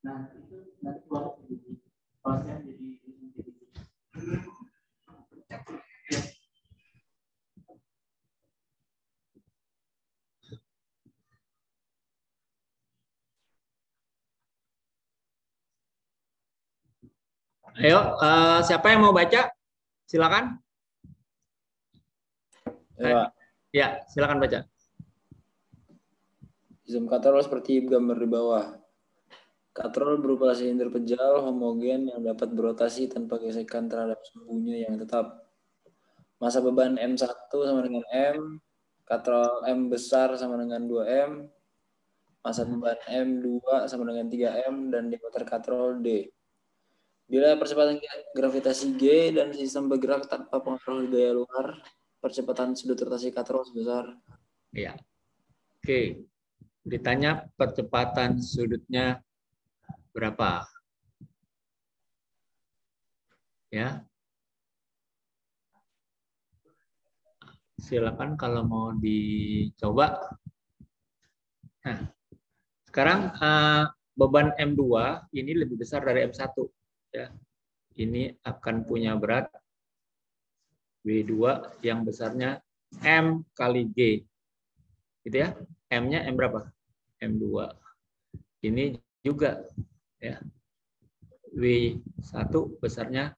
Ayo, siapa yang mau baca? Silakan. Ya, silakan baca. Sistem katrol seperti gambar di bawah. Katrol berupa silinder pejal homogen yang dapat berotasi tanpa gesekan terhadap sumbunya yang tetap. Massa beban M1 sama dengan M, katrol M besar sama dengan 2M, massa beban M2 sama dengan 3M, dan diameter katrol D. Bila percepatan gravitasi G dan sistem bergerak tanpa pengaruh gaya luar, percepatan sudut rotasi katrol sebesar. Ya. Oke. Ditanya percepatan sudutnya berapa? Ya. Silakan kalau mau dicoba. Nah, sekarang beban M2 ini lebih besar dari M1. Ya. Ini akan punya berat W2 yang besarnya M kali G. Gitu ya. M-nya M berapa? M2. Ini juga ya. W1 besarnya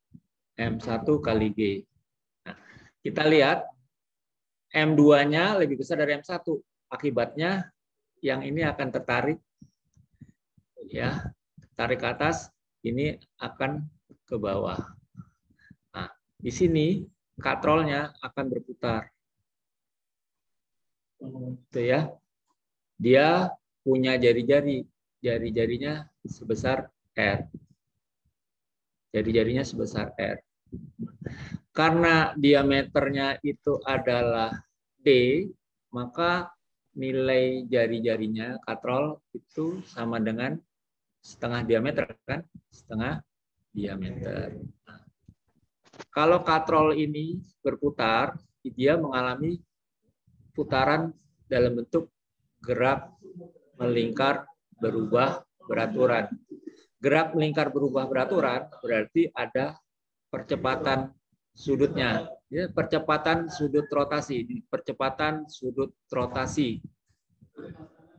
M1 kali G. Nah, kita lihat M2-nya lebih besar dari M1. Akibatnya yang ini akan tertarik ya, tarik ke atas, ini akan ke bawah. Nah, di sini katrolnya akan berputar. Itu ya. Dia punya jari-jari. Jari-jarinya sebesar R. Jari-jarinya sebesar R. Karena diameternya itu adalah D, maka nilai jari-jarinya katrol itu sama dengan setengah diameter, kan? Setengah diameter. Nah, kalau katrol ini berputar, dia mengalami putaran dalam bentuk gerak melingkar berubah beraturan. Gerak melingkar berubah beraturan berarti ada percepatan sudutnya. Ya, percepatan sudut rotasi. Percepatan sudut rotasi.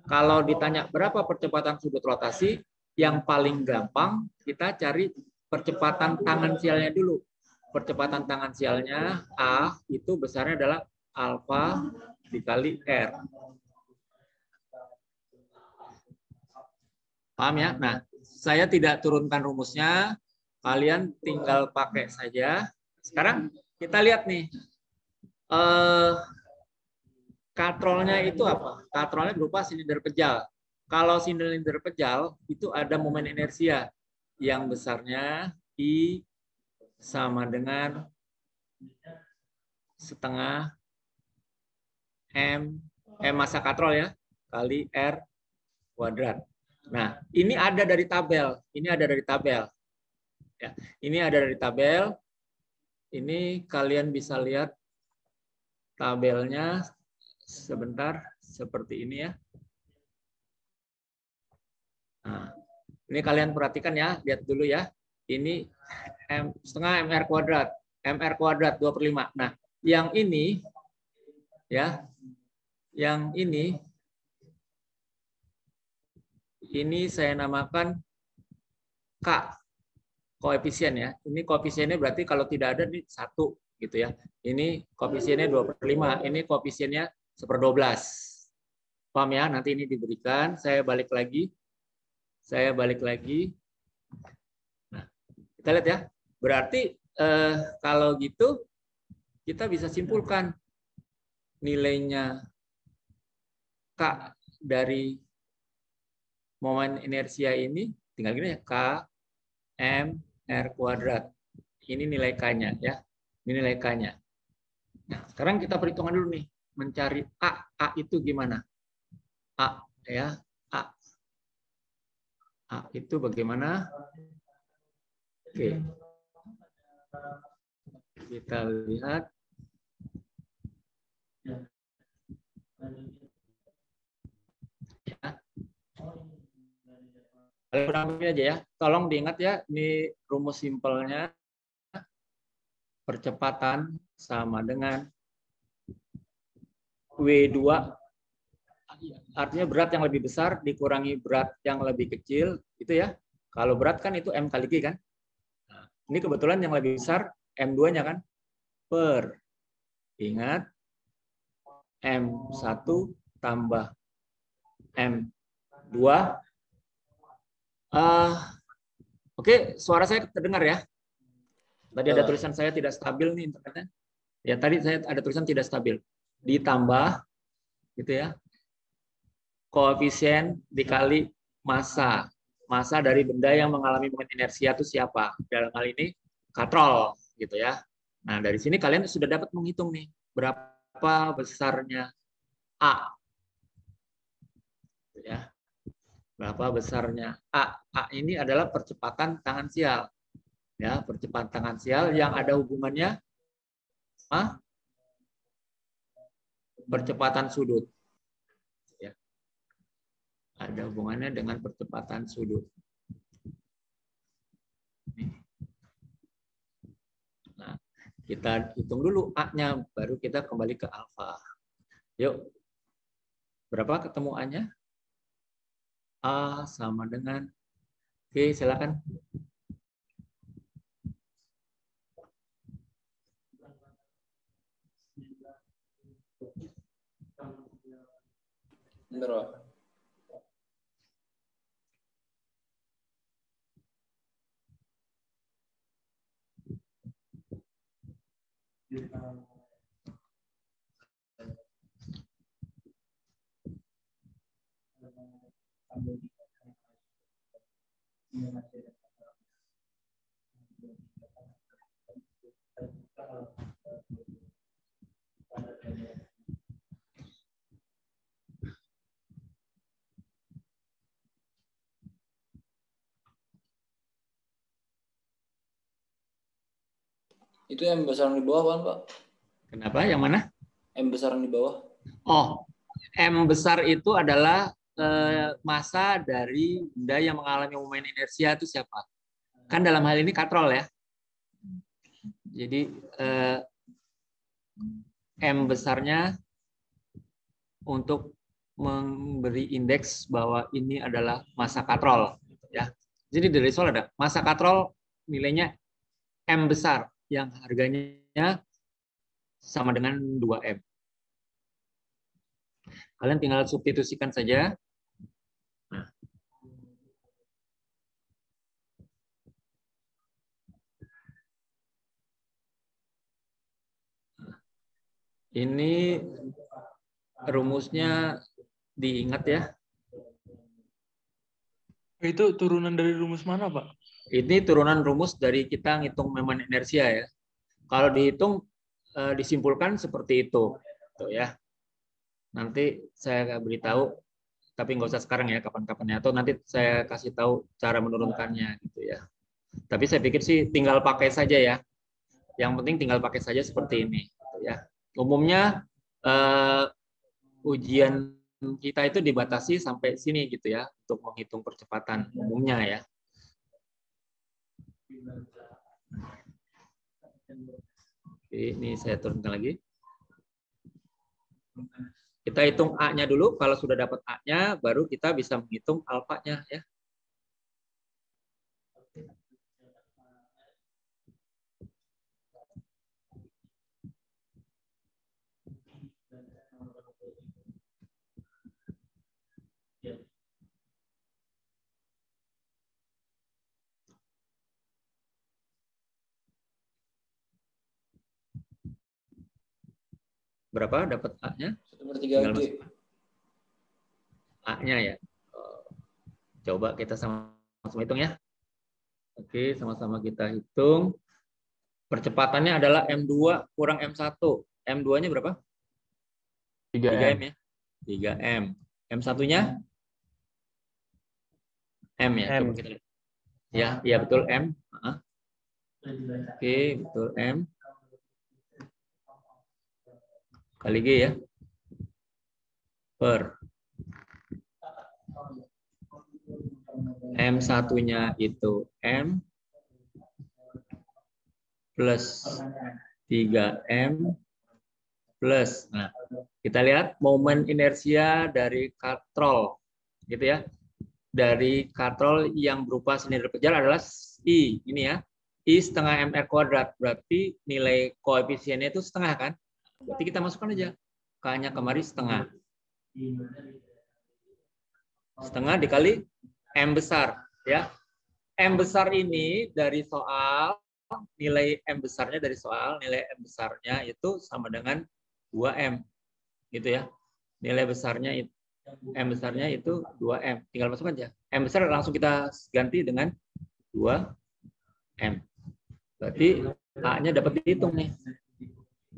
Kalau ditanya berapa percepatan sudut rotasi, yang paling gampang kita cari percepatan tangensialnya dulu. Percepatan tangensialnya A itu besarnya adalah alfa dikali R. Paham ya? Nah, saya tidak turunkan rumusnya, kalian tinggal pakai saja. Sekarang kita lihat nih, katrolnya itu apa? Katrolnya berupa silinder pejal. Kalau silinder pejal itu ada momen inersia yang besarnya I sama dengan setengah M massa katrol ya, kali R kuadrat. Nah, ini ada dari tabel. Ini ada dari tabel. Ya, ini ada dari tabel. Ini kalian bisa lihat tabelnya sebentar seperti ini ya. Nah, ini kalian perhatikan ya, lihat dulu ya. Ini setengah MR kuadrat. MR kuadrat 2/5. Nah, yang ini ya, yang ini saya namakan K, koefisien ya. Ini koefisiennya berarti kalau tidak ada ini 1 gitu ya. Ini koefisiennya 2/5, ini koefisiennya 1/12. Paham ya? Nanti ini diberikan, saya balik lagi. Nah, kita lihat ya. Berarti kalau gitu kita bisa simpulkan nilainya K dari momen inersia ini tinggal gini ya, K M R kuadrat. Ini nilai K-nya ya. Ini nilai K-nya. Nah, sekarang kita perhitungan dulu nih, mencari A. A itu gimana? A ya, A. A itu bagaimana? Oke. Kita lihat. Ya. Kalian aja ya. Tolong diingat ya, ini rumus simpelnya. Percepatan sama dengan W2, artinya berat yang lebih besar dikurangi berat yang lebih kecil, itu ya. Kalau berat kan itu M kali G kan. Nah, ini kebetulan yang lebih besar M2-nya kan. Per, ingat, M1 tambah M2. Oke, suara saya terdengar ya. Tadi ada tulisan saya tidak stabil nih internetnya. Ya, tadi saya ada tulisan tidak stabil. Ditambah, gitu ya, koefisien dikali massa. Massa dari benda yang mengalami momen inersia itu siapa? Dalam hal ini, katrol, gitu ya. Nah, dari sini kalian sudah dapat menghitung nih, berapa besarnya A. Gitu ya. Berapa besarnya A. A ini adalah percepatan tangensial. Ya, percepatan tangensial yang ada hubungannya sama percepatan sudut. Ya. Ada hubungannya dengan percepatan sudut. Nah, kita hitung dulu A-nya, baru kita kembali ke alfa. Yuk, berapa ketemu A-nya? A sama dengan, oke, silakan. Bentar, Pak. Itu M besar yang di bawah, Pak? Kenapa? Yang mana? M besar yang di bawah. Oh, M besar itu adalah massa dari benda yang mengalami momen inersia itu siapa? Kan dalam hal ini katrol ya. Jadi M besarnya untuk memberi indeks bahwa ini adalah massa katrol. Ya. Jadi dari soal ada massa katrol nilainya M besar yang harganya sama dengan 2M. Kalian tinggal substitusikan saja. Nah. Ini rumusnya diingat ya. Itu turunan dari rumus mana, Pak? Ini turunan rumus dari kita ngitung momen inersia ya. Kalau dihitung disimpulkan seperti itu, tuh ya. Nanti saya beritahu, tapi nggak usah sekarang ya, kapan-kapan ya. Atau nanti saya kasih tahu cara menurunkannya gitu ya. Tapi saya pikir sih tinggal pakai saja ya. Yang penting tinggal pakai saja seperti ini, gitu ya. Umumnya ujian kita itu dibatasi sampai sini gitu ya untuk menghitung percepatan umumnya ya. Oke, ini saya turunkan lagi. Kita hitung A-nya dulu. Kalau sudah dapat A-nya, baru kita bisa menghitung alfanya ya. Berapa dapat A-nya? 1/3G. A-nya ya. Coba kita sama-sama hitung ya. Oke, sama-sama kita hitung. Percepatannya adalah M2 kurang M1. M2-nya berapa? 3M ya. 3M. M1-nya? M ya. M. Coba kita lihat. Ya, iya betul M. Oke, betul M. Kali G ya. Per. M1-nya itu M plus 3M plus. Nah, kita lihat momen inersia dari katrol, gitu ya. Dari katrol yang berupa silinder pejal adalah I, ini ya. I setengah mr kuadrat, berarti nilai koefisiennya itu setengah kan? Berarti kita masukkan aja. K-nya kemari setengah. Setengah dikali M besar, ya. M besar ini dari soal, nilai M besarnya dari soal, nilai M besarnya itu sama dengan 2M, gitu ya. Nilai besarnya itu, M besarnya itu 2M. Tinggal masuk aja. M besar langsung kita ganti dengan 2M. Berarti A-nya dapat dihitung nih.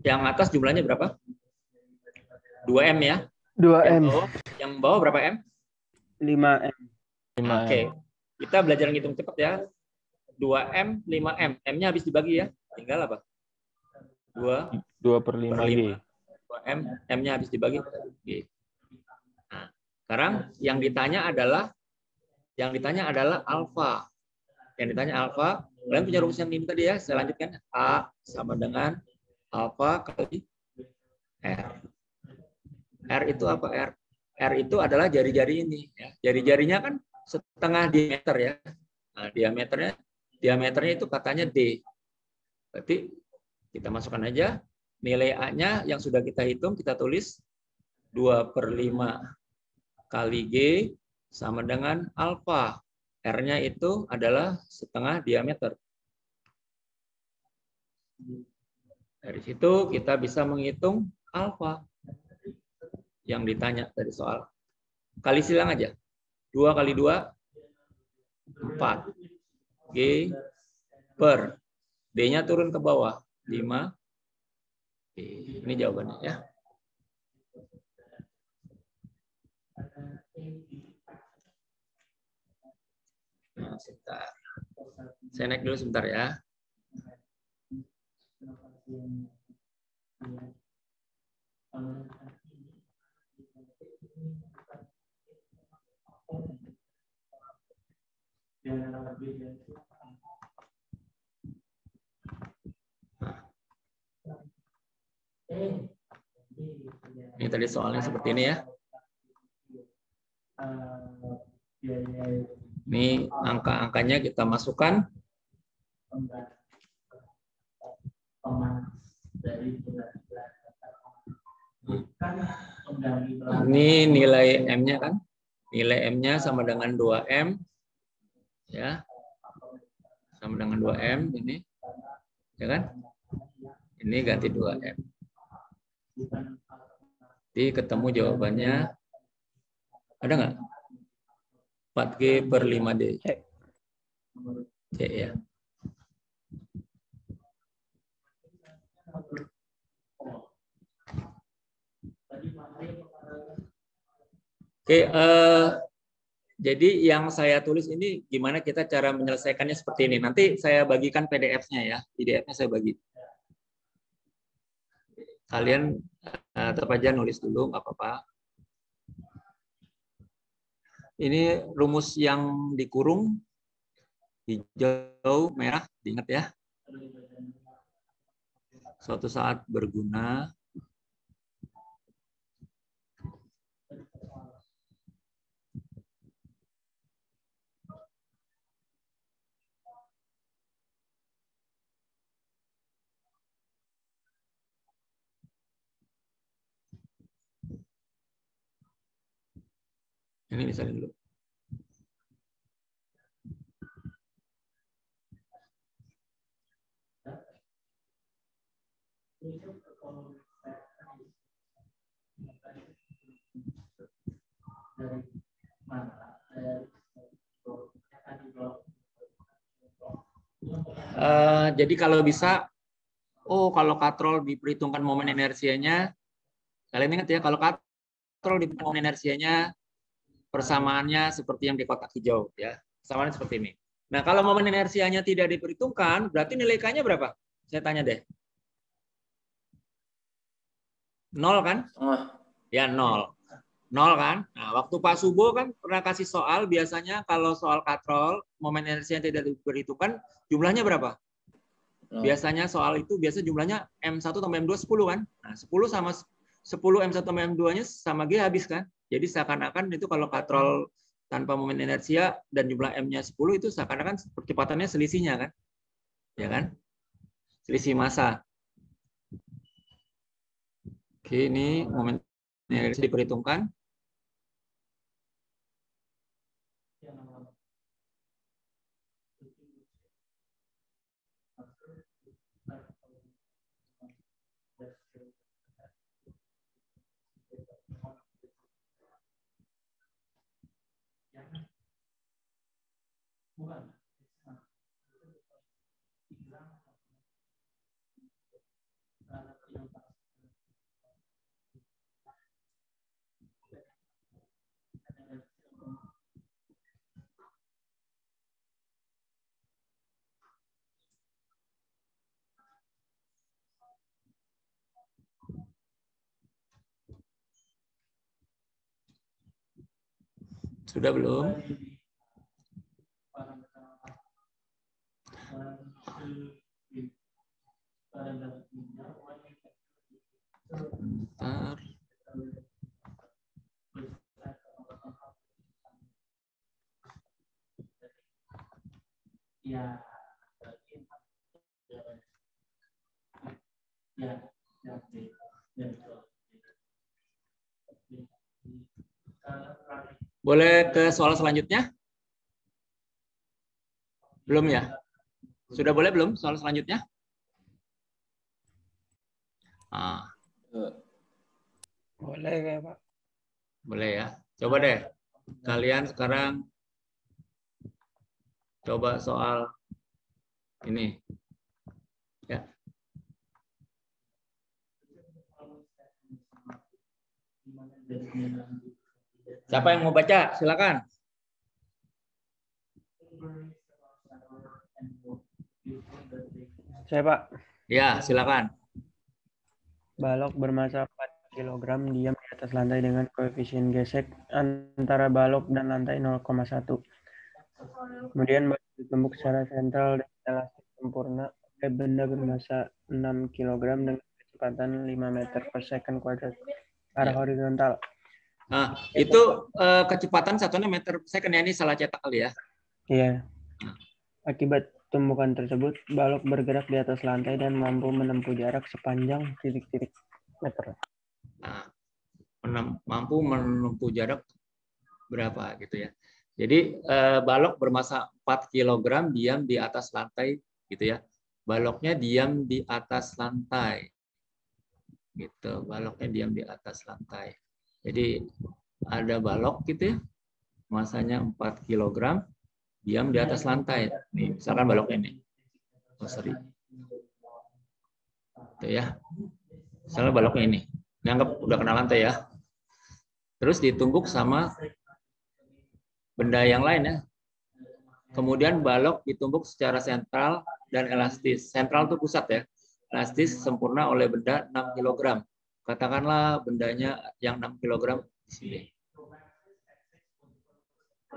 Yang atas jumlahnya berapa? 2M ya. 2M. Yang bawah berapa M? 5M. Oke. Kita belajar ngitung cepat ya. 2M, 5M. M-nya habis dibagi ya. Tinggal apa? 2/5G. 2M, M-nya habis dibagi. Nah, sekarang yang ditanya adalah alfa. Yang ditanya alfa, kalian punya rumus yang ini tadi ya. Saya lanjutkan. A sama dengan alfa kali R. R itu apa? R itu adalah jari-jari ini. Ya. Jari-jarinya kan setengah diameter ya. Nah, diameternya itu katanya D. Berarti kita masukkan aja nilai A-nya yang sudah kita hitung, kita tulis 2/5 kali G sama dengan alfa. R-nya itu adalah setengah diameter. Dari situ kita bisa menghitung alfa yang ditanya dari soal. Kali silang aja. 2 kali 2, 4. G per. D-nya turun ke bawah. 5. Ini jawabannya ya. Nah, sebentar. Saya naik dulu sebentar ya. Ini tadi soalnya seperti ini ya. Ini angka-angkanya kita masukkan. Ini nilai M-nya kan? Nilai M-nya sama dengan 2M. Ya. Sama dengan 2M ini. Ya kan? Ini ganti 2M. Jadi ketemu jawabannya. Ada nggak? 4G per 5D. C ya. Oke, jadi yang saya tulis ini gimana kita cara menyelesaikannya seperti ini. Nanti saya bagikan PDF-nya ya. PDF-nya saya bagi. Kalian tetap aja nulis dulu, nggak apa-apa. Ini rumus yang dikurung, hijau, merah, diingat ya. Suatu saat berguna. Ini misalnya dulu. Jadi kalau bisa, kalau katrol diperhitungkan momen inersianya, kalian ingat ya, kalau katrol diperhitungkan momen inersianya, persamaannya seperti yang di kotak hijau ya, persamaannya seperti ini. Nah, kalau momen inersianya tidak diperhitungkan, berarti nilai K-nya berapa? Saya tanya deh. 0 kan? Ya 0. 0 kan? Nah, waktu Pak Subo kan pernah kasih soal, biasanya kalau soal katrol, momen inersia yang tidak diperhitungkan, jumlahnya berapa? Biasanya soal itu biasa jumlahnya M1 tambah M2 10 kan? Nah, 10 sama 10 M1 tambah M2-nya sama G habis kan? Jadi seakan-akan itu kalau katrol tanpa momen inersia dan jumlah M-nya 10 itu seakan-akan percepatannya selisihnya kan? Ya kan? Selisih massa. Oke, ini momen inersia diperhitungkan. Sudah belum? Bentar. Boleh ke soal selanjutnya? Belum ya? Sudah boleh belum soal selanjutnya? Boleh ya, Pak. Boleh ya. Coba deh. Kalian sekarang coba soal ini. Ya. Siapa yang mau baca? Silakan. Saya, Pak. Ya, silakan. Balok bermassa 4 kg diam di atas lantai dengan koefisien gesek antara balok dan lantai 0,1. Kemudian balok ditumbuk secara sentral dan elastis sempurna oleh benda bermassa 6 kg dengan kecepatan 5 meter per second kuadrat arah horizontal. Nah, itu kecepatan satunya meter per second ya, ini salah cetak kali ya. Iya. Akibat tumbukan tersebut, balok bergerak di atas lantai dan mampu menempuh jarak sepanjang titik-titik meter. Nah, mampu menempuh jarak berapa gitu ya. Jadi balok bermassa 4 kg diam di atas lantai gitu ya. Baloknya diam di atas lantai. Gitu, baloknya diam di atas lantai. Jadi ada balok gitu ya. Masanya 4 kg diam di atas lantai. Nih, misalkan balok ini. Oh, sorry. Itu ya. Misalnya baloknya ini. Ini anggap udah kena lantai ya. Terus ditumbuk sama benda yang lain ya. Kemudian balok ditumbuk secara sentral dan elastis. Sentral itu pusat ya. Elastis sempurna oleh benda 6 kg. Katakanlah bendanya yang 6 kg di sini.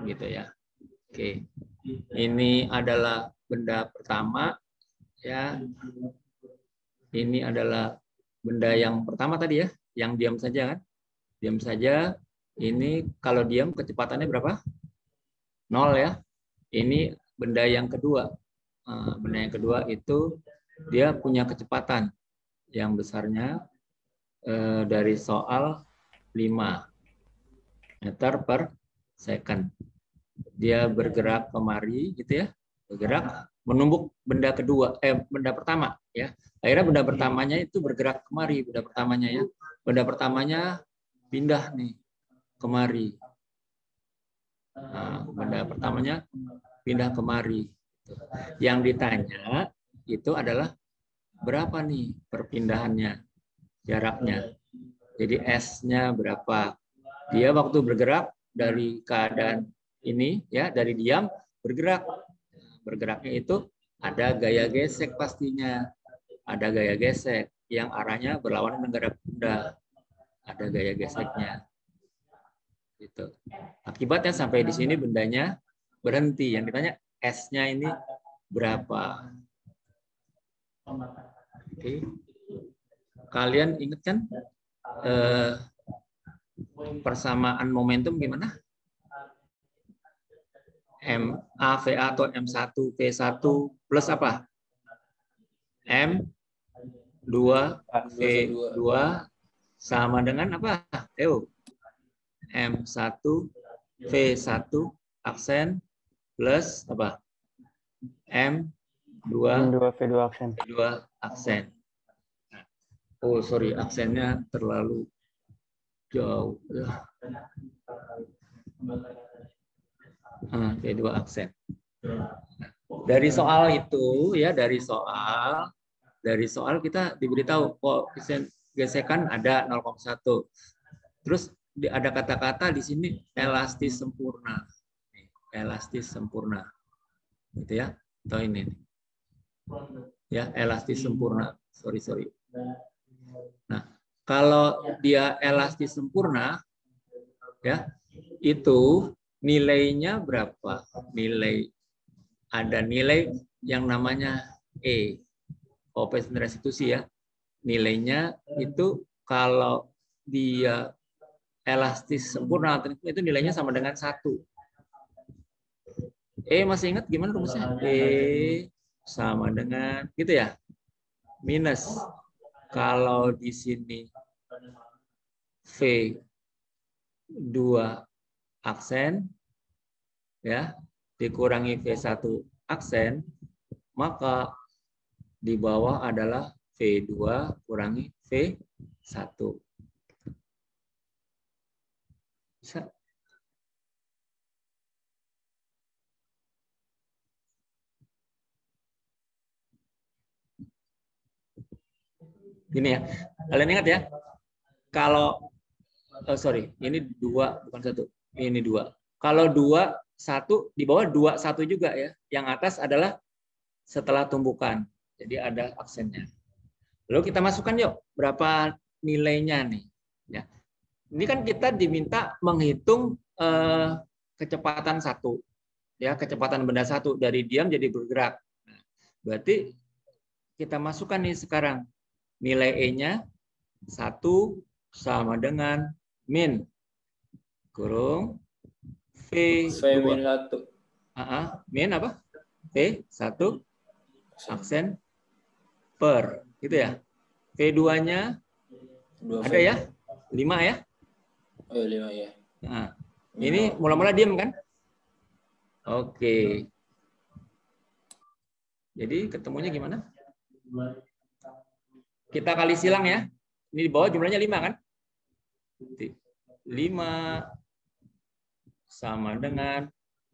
Gitu ya. Oke. Ini adalah benda pertama ya. Ini adalah benda yang pertama tadi ya, yang diam saja kan? Diam saja. Ini kalau diam kecepatannya berapa? 0 ya. Ini benda yang kedua. Benda yang kedua itu dia punya kecepatan yang besarnya dari soal 5 meter per second. Dia bergerak kemari gitu ya, bergerak menumbuk benda kedua, benda pertama ya. Akhirnya benda pertamanya itu bergerak kemari, benda pertamanya ya. Benda pertamanya pindah nih kemari. Nah, benda pertamanya pindah kemari. Yang ditanya itu adalah berapa nih perpindahannya, jaraknya. Jadi S-nya berapa? Dia waktu bergerak dari keadaan ini ya, dari diam bergerak. Bergeraknya itu ada gaya gesek pastinya. Ada gaya gesek yang arahnya berlawanan dengan gerak benda. Ada gaya geseknya. Gitu. Akibatnya sampai di sini bendanya berhenti. Yang ditanya S-nya ini berapa? Oke. Kalian ingat kan persamaan momentum gimana? MA VA atau M1 V1 plus apa? M2 V2 sama dengan apa? M1 V1 aksen plus apa? M2 V2 aksen. V2 aksen. Oh, sorry, aksennya terlalu jauh. V2 aksen. Dari soal itu ya, dari soal kita diberitahu koefisien gesekan ada 0,1. Terus ada kata-kata di sini elastis sempurna. Elastis sempurna. Gitu ya. Atau ini. Ya, elastis sempurna. Sorry. Nah, kalau dia elastis sempurna ya, itu nilainya berapa? Ada nilai yang namanya E, koefisien restitusi ya. Nilainya itu kalau dia elastis sempurna itu nilainya sama dengan 1. Masih ingat gimana rumusnya? E sama dengan gitu ya. Minus kalau di sini V2 aksen ya dikurangi V1 aksen, maka di bawah adalah V2 kurangi V1. Bisa? Gini ya, kalian ingat ya, kalau ini 2 bukan 1, ini 2. Kalau 2 1 di bawah 2 1 juga ya, yang atas adalah setelah tumbukan, jadi ada aksennya. Lalu kita masukkan yuk berapa nilainya nih. Ya, ini kan kita diminta menghitung kecepatan 1, ya kecepatan benda 1 dari diam jadi bergerak. Nah, berarti kita masukkan nih sekarang. Nilai E-nya 1 sama dengan min kurung V2. Min apa? V1 aksen per. Gitu ya. V2-nya ada ya? 5 ya? Oh, 5 ya. Nah, ini mula-mula diam kan? Oke. Jadi ketemunya gimana? Kita kali silang ya. Ini di bawah jumlahnya 5 kan? 5 sama dengan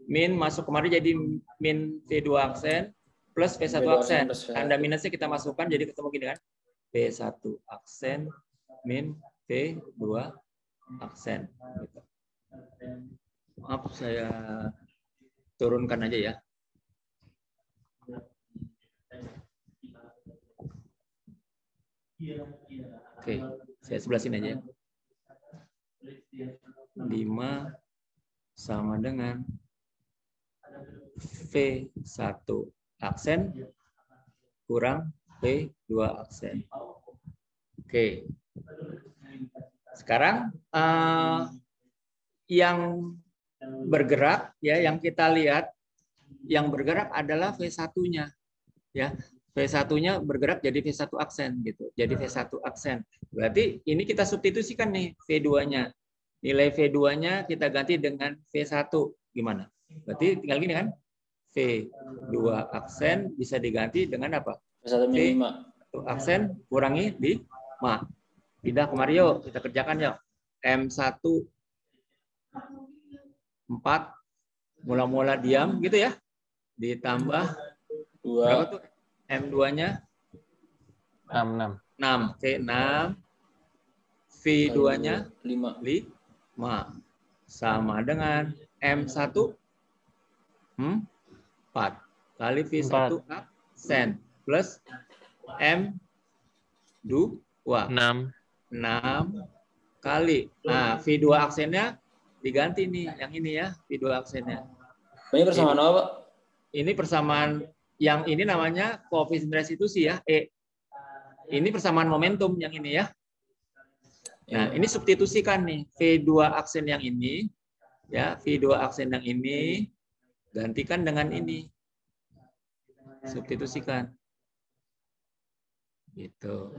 min masuk kemari jadi min V2 aksen plus V1 aksen. Tanda minusnya kita masukkan jadi ketemu gini kan? V1 aksen min V2 aksen. Maaf saya turunkan aja ya. Oke, saya sebelah sini aja. 5 sama dengan V1 aksen kurang V2 aksen. Oke. Sekarang yang bergerak ya, yang kita lihat yang bergerak adalah V1-nya ya. V1-nya bergerak jadi V1 aksen gitu. Jadi V1 aksen. Berarti ini kita substitusikan nih V2-nya. Nilai V2-nya kita ganti dengan V1. Gimana? Berarti tinggal gini kan? V2 aksen bisa diganti dengan apa? V1 min 5. Aksen kurangi 5. Pindah ke Mario, kita kerjakan ya. M1 4 mula-mula diam gitu ya. Ditambah 2. Berapa tuh? M2-nya 6. Oke, 6. V2-nya 5. Sama dengan M1 4 kali V1 aksen plus M2 6 kali. Nah, V2 aksennya diganti nih yang ini ya, V2 aksennya. Ini persamaan apa, Pak? Ini persamaan yang ini namanya koefisien restitusi ya, E. Ini persamaan momentum yang ini ya. Nah, ini substitusikan nih V2 aksen yang ini ya, V2 aksen yang ini gantikan dengan ini. Substitusikan. Gitu.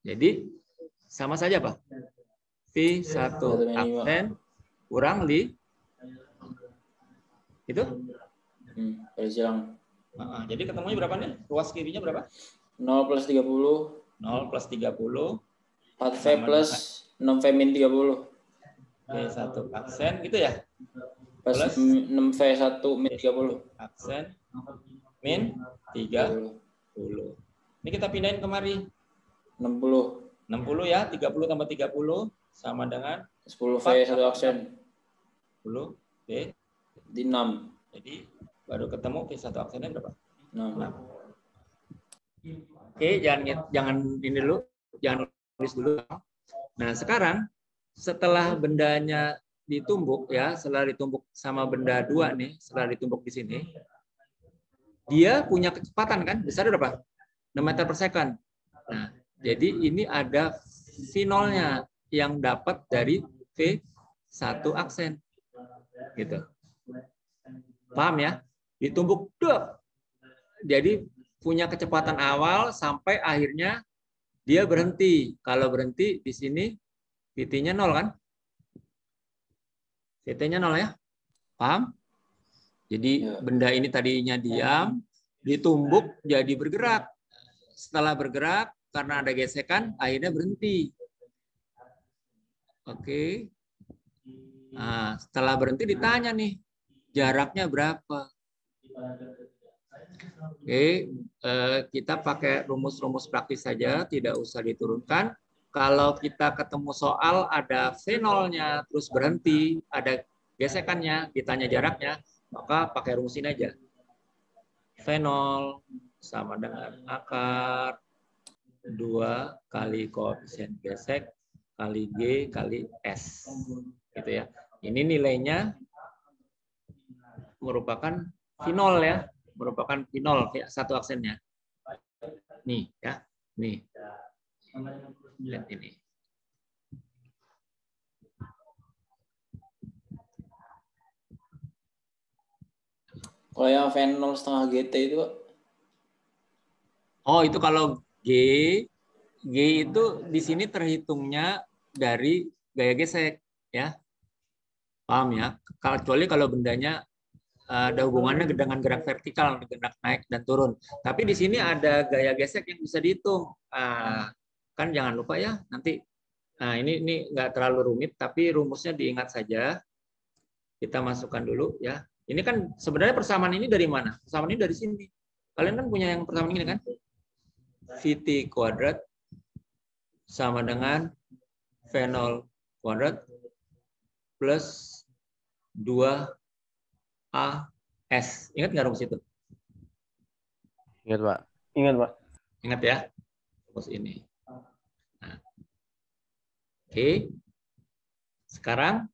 Jadi sama saja, Pak. V1 aksen kurang li itu. Jadi ketemunya berapa nih? Ruas kirinya berapa? 0 plus 30. 0 plus 30. 4V plus 6V min 30. V1 aksen gitu ya? Plus 6V1 min 30. Aksen min 30. Ini kita pindahin kemari. 60. 60 ya, 30 tambah 30 sama dengan 10V 1 aksen. 10 V Di 6. Jadi baru ketemu V1 aksennya berapa? 6. Oke, jangan ini dulu, jangan tulis dulu. Nah, sekarang setelah bendanya ditumbuk ya, setelah ditumbuk sama benda 2 nih, setelah ditumbuk di sini, dia punya kecepatan kan? Besar berapa? 6 meter per second. Nah, jadi ini ada V0-nya yang dapat dari V1 aksen. Gitu. Paham ya? Ditumbuk dok. Jadi punya kecepatan awal sampai akhirnya dia berhenti. Kalau berhenti di sini VT-nya 0 kan? VT-nya 0 ya? Paham? Jadi benda ini tadinya diam, ditumbuk jadi bergerak. Setelah bergerak, karena ada gesekan, akhirnya berhenti. Oke. Nah, setelah berhenti ditanya nih, jaraknya berapa? Oke, kita pakai rumus-rumus praktis saja, tidak usah diturunkan. Kalau kita ketemu soal ada V0-nya, terus berhenti, ada gesekannya, ditanya jaraknya, maka pakai rumus ini aja. V0 sama dengan akar 2 kali koefisien gesek kali G kali S. Gitu ya. Ini nilainya merupakan V0 ya. Merupakan V0 satu aksennya. Nih ya. Nih. Lihat ini. Kalau yang V0 setengah GT itu, Pak? Oh, itu kalau G itu di sini terhitungnya dari gaya gesek, ya. Paham ya? Kecuali kalau bendanya ada hubungannya dengan gerak vertikal, gerak naik dan turun. Tapi di sini ada gaya gesek yang bisa dihitung. Kan jangan lupa ya, nanti. Nah, ini nggak terlalu rumit, tapi rumusnya diingat saja. Kita masukkan dulu ya. Ini kan sebenarnya persamaan ini dari mana? Persamaan ini dari sini. Kalian kan punya yang persamaan ini kan? VT kuadrat sama dengan V0 kuadrat plus 2AS. Ingat nggak rumus itu? Ingat, Pak. Ingat, Pak. Ingat ya? Rumus ini. Nah. Oke. Sekarang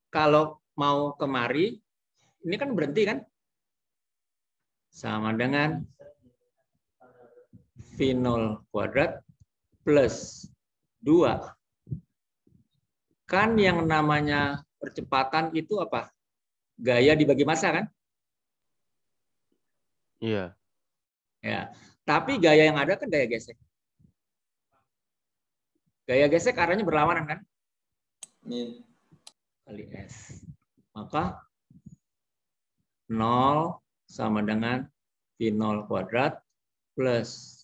kalau mau kemari, ini kan berhenti kan? Sama dengan V0 kuadrat plus 2. Kan yang namanya percepatan itu apa? Gaya dibagi massa kan? Iya. Ya. Tapi gaya yang ada kan gaya gesek. Gaya gesek arahnya berlawanan kan? Kali S. Maka 0 sama dengan V0 kuadrat plus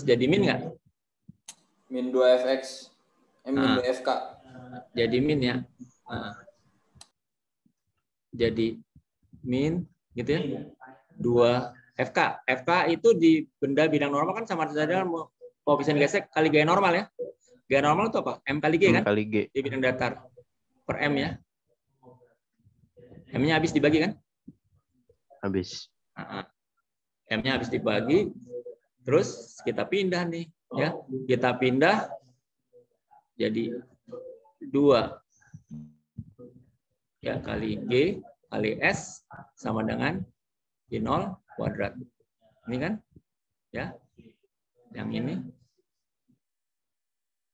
jadi min nggak? Min 2fx. Min 2fk. Jadi min ya. Jadi min gitu ya. 2fk. Fk itu di benda bidang normal kan sama saja koefisien gesek kali gaya normal ya. Gaya normal itu apa? M kali G kan? M kali G. Di bidang datar. Per M ya. M-nya habis dibagi kan? Habis. M-nya habis dibagi. Terus kita pindah nih. Ya, kita pindah jadi 2 ya, kali G kali S sama dengan I0 kuadrat. Ini kan? Ya. Yang ini.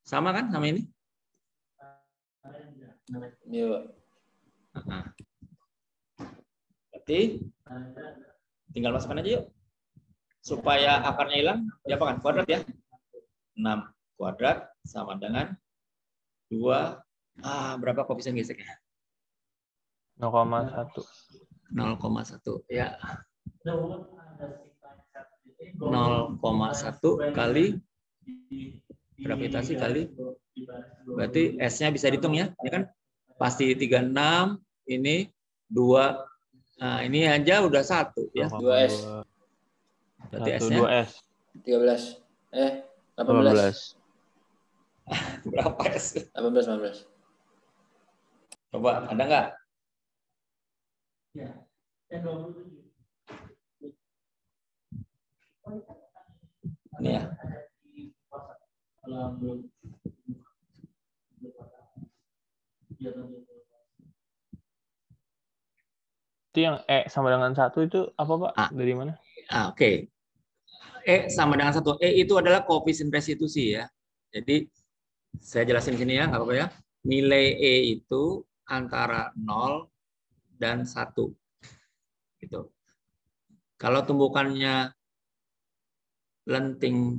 Sama kan sama ini? Iya, Pak. Nah. Berarti tinggal masukkan aja yuk. Supaya akarnya hilang, diapakan? Kuadrat ya. 6 kuadrat sama dengan 2. Berapa koefisien geseknya? 0,1. 0,1 ya. 0,1 kali gravitasi kali, berarti S-nya bisa dihitung ya, ini kan pasti 36, ini 2, nah ini aja udah 1 ya. 2S. Berarti 1, S-nya 2S. 13. 18. 18. berapa S? 18. Coba, ada nggak? Ini ya. Itu yang E sama dengan 1 itu apa, Pak? Dari mana? Oke. E sama dengan 1. E itu adalah koefisien restitusi ya. Jadi saya jelasin sini ya, nggak apa-apa ya. Nilai E itu antara 0 dan 1. Gitu. Kalau tumbukannya lenting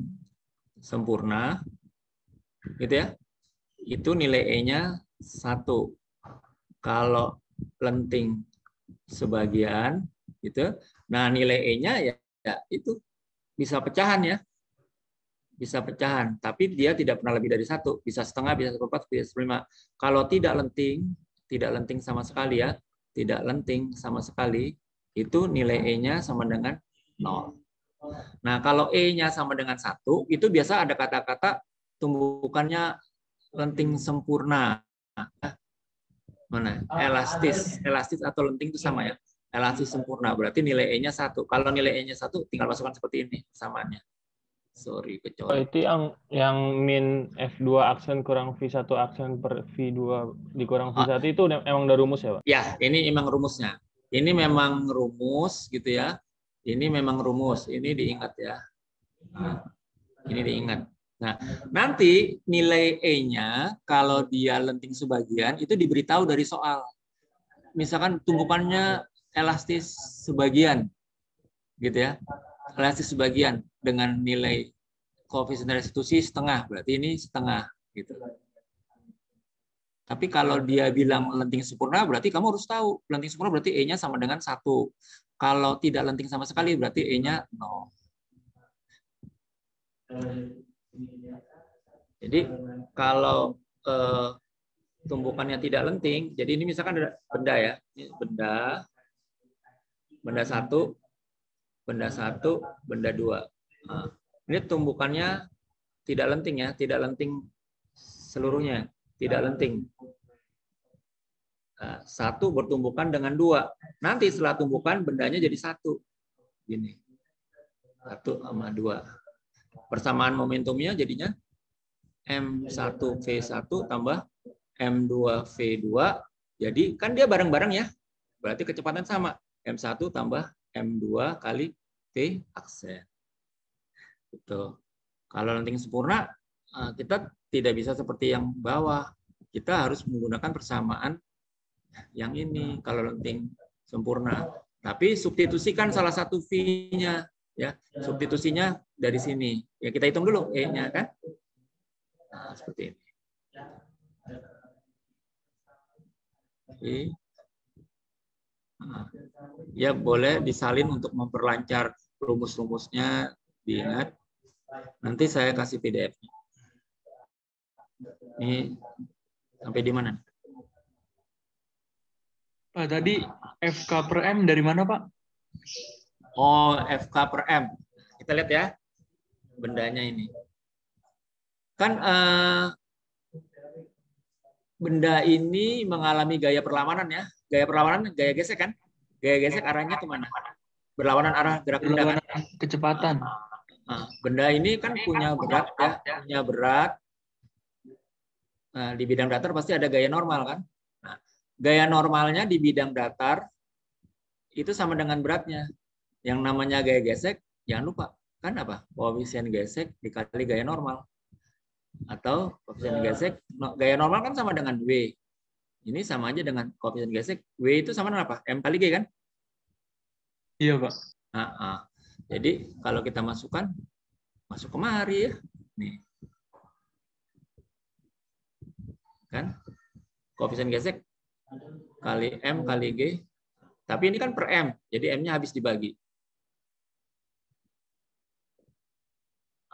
sempurna, gitu ya, itu nilai E-nya 1. Kalau lenting sebagian, gitu, nah nilai E-nya ya itu bisa pecahan ya, bisa pecahan, tapi dia tidak pernah lebih dari 1, bisa setengah, bisa 1/4, bisa 1/5. Kalau tidak lenting sama sekali ya, tidak lenting sama sekali, itu nilai E-nya sama dengan 0. Nah, kalau E-nya sama dengan 1, itu biasa ada kata-kata tumbukannya lenting sempurna. Mana? Elastis. Elastis atau lenting itu sama ya. Elastis sempurna. Berarti nilai E-nya 1. Kalau nilai E-nya 1, tinggal masukkan seperti ini persamaannya. Sorry, kecuali. Itu yang min F2 aksen kurang V1 aksen per V2 dikurang V1 itu emang udah rumus ya, Pak? Ya, ini memang rumusnya. Ini memang rumus gitu ya. Ini memang rumus. Ini diingat ya. Nah, ini diingat. Nah, nanti nilai E-nya kalau dia lenting sebagian itu diberitahu dari soal. Misalkan tumbukannya elastis sebagian, gitu ya, elastis sebagian dengan nilai koefisien restitusi setengah, berarti ini setengah, gitu. Tapi kalau dia bilang lenting sempurna, berarti kamu harus tahu lenting sempurna berarti E-nya sama dengan 1. Kalau tidak lenting sama sekali, berarti E-nya 0. Jadi kalau tumbukannya tidak lenting, jadi ini misalkan ada benda ya, ini benda 1, benda 1, benda 2. Nah, ini tumbukannya tidak lenting ya, tidak lenting seluruhnya, tidak lenting. Nah, 1 bertumbukan dengan 2. Nanti setelah tumbukan bendanya jadi 1. Gini. 1 sama 2. Persamaan momentumnya jadinya M1V1 tambah M2V2. Jadi kan dia bareng-bareng ya. Berarti kecepatan sama. M1 tambah M2 kali V aksen. Gitu. Kalau lenting sempurna, kita tidak bisa seperti yang bawah. Kita harus menggunakan persamaan yang ini kalau lenting sempurna. Tapi substitusikan salah satu V-nya. Ya, substitusinya dari sini. Ya kita hitung dulu E-nya kan. Nah, seperti ini. Oke. Nah, ya boleh disalin untuk memperlancar rumus-rumusnya, diingat. Nanti saya kasih PDF-nya. Ini sampai di mana? Pak, tadi FK per M dari mana, Pak? Oh, FK per M. Kita lihat ya, bendanya ini. Kan benda ini mengalami gaya perlawanan ya. Gaya perlawanan, gaya gesek kan? Gaya gesek arahnya kemana? Berlawanan arah gerak benda kan? Kecepatan. Nah, benda ini kan punya berat ya, punya berat. Nah, di bidang datar pasti ada gaya normal kan. Nah, gaya normalnya di bidang datar itu sama dengan beratnya. Yang namanya gaya gesek, jangan lupa, kan apa? Koefisien gesek dikali gaya normal. Atau koefisien gesek, gaya normal kan sama dengan W. Ini sama aja dengan koefisien gesek. W itu sama dengan apa? M kali G kan? Iya, Pak. Jadi kalau kita masukkan, masuk kemari ya. Nih. Kan? Koefisien gesek kali M kali G. Tapi ini kan per M, jadi M-nya habis dibagi.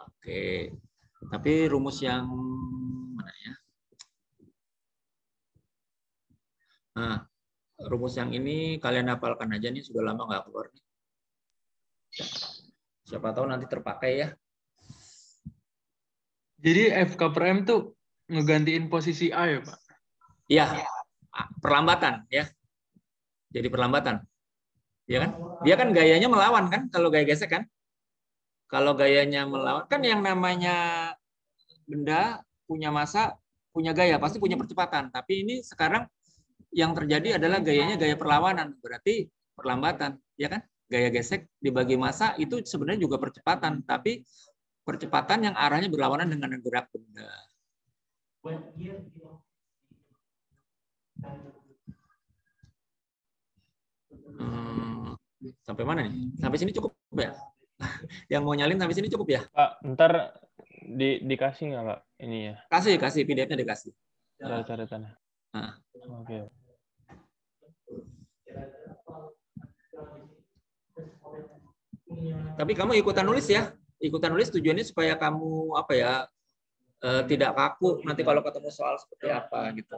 Oke. Tapi rumus yang mana ya? Nah, rumus yang ini kalian hafalkan aja nih, sudah lama nggak keluar nih. Siapa tahu nanti terpakai ya. Jadi FK per M tuh ngegantiin posisi A ya, Pak? Iya, perlambatan ya. Jadi perlambatan. Ya kan? Dia kan gayanya melawan kan kalau gaya gesek kan? Kalau gayanya melawan kan yang namanya benda punya massa, punya gaya, pasti punya percepatan. Tapi ini sekarang yang terjadi adalah gayanya gaya perlawanan, berarti perlambatan, ya kan? Gaya gesek dibagi massa itu sebenarnya juga percepatan, tapi percepatan yang arahnya berlawanan dengan gerak benda. Sampai mana nih? Sampai sini cukup ya? Yang mau nyalin sampai sini cukup ya? Pak, ntar dikasih nggak Pak ini ya? Kasih PDF-nya dikasih. Catatan. Nah. Oke. Tapi kamu ikutan nulis ya. Ikutan nulis tujuannya supaya kamu apa ya, tidak kaku nanti kalau ketemu soal seperti apa gitu.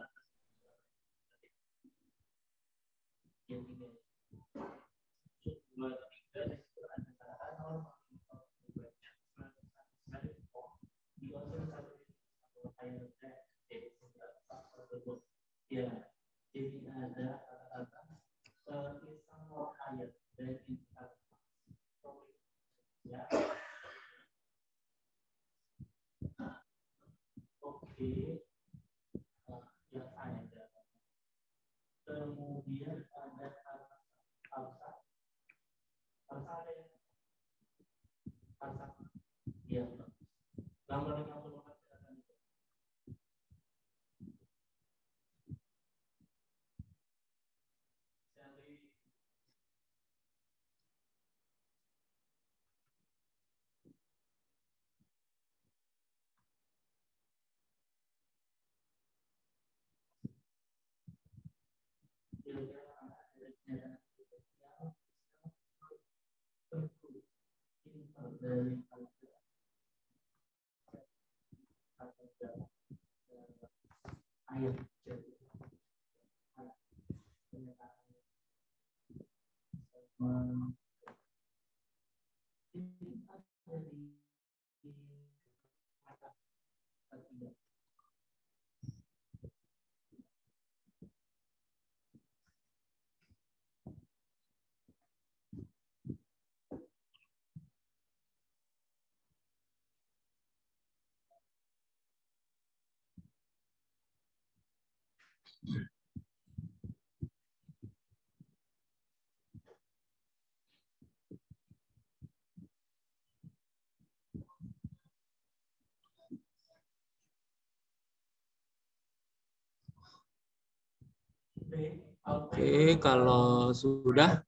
Oke, kalau sudah,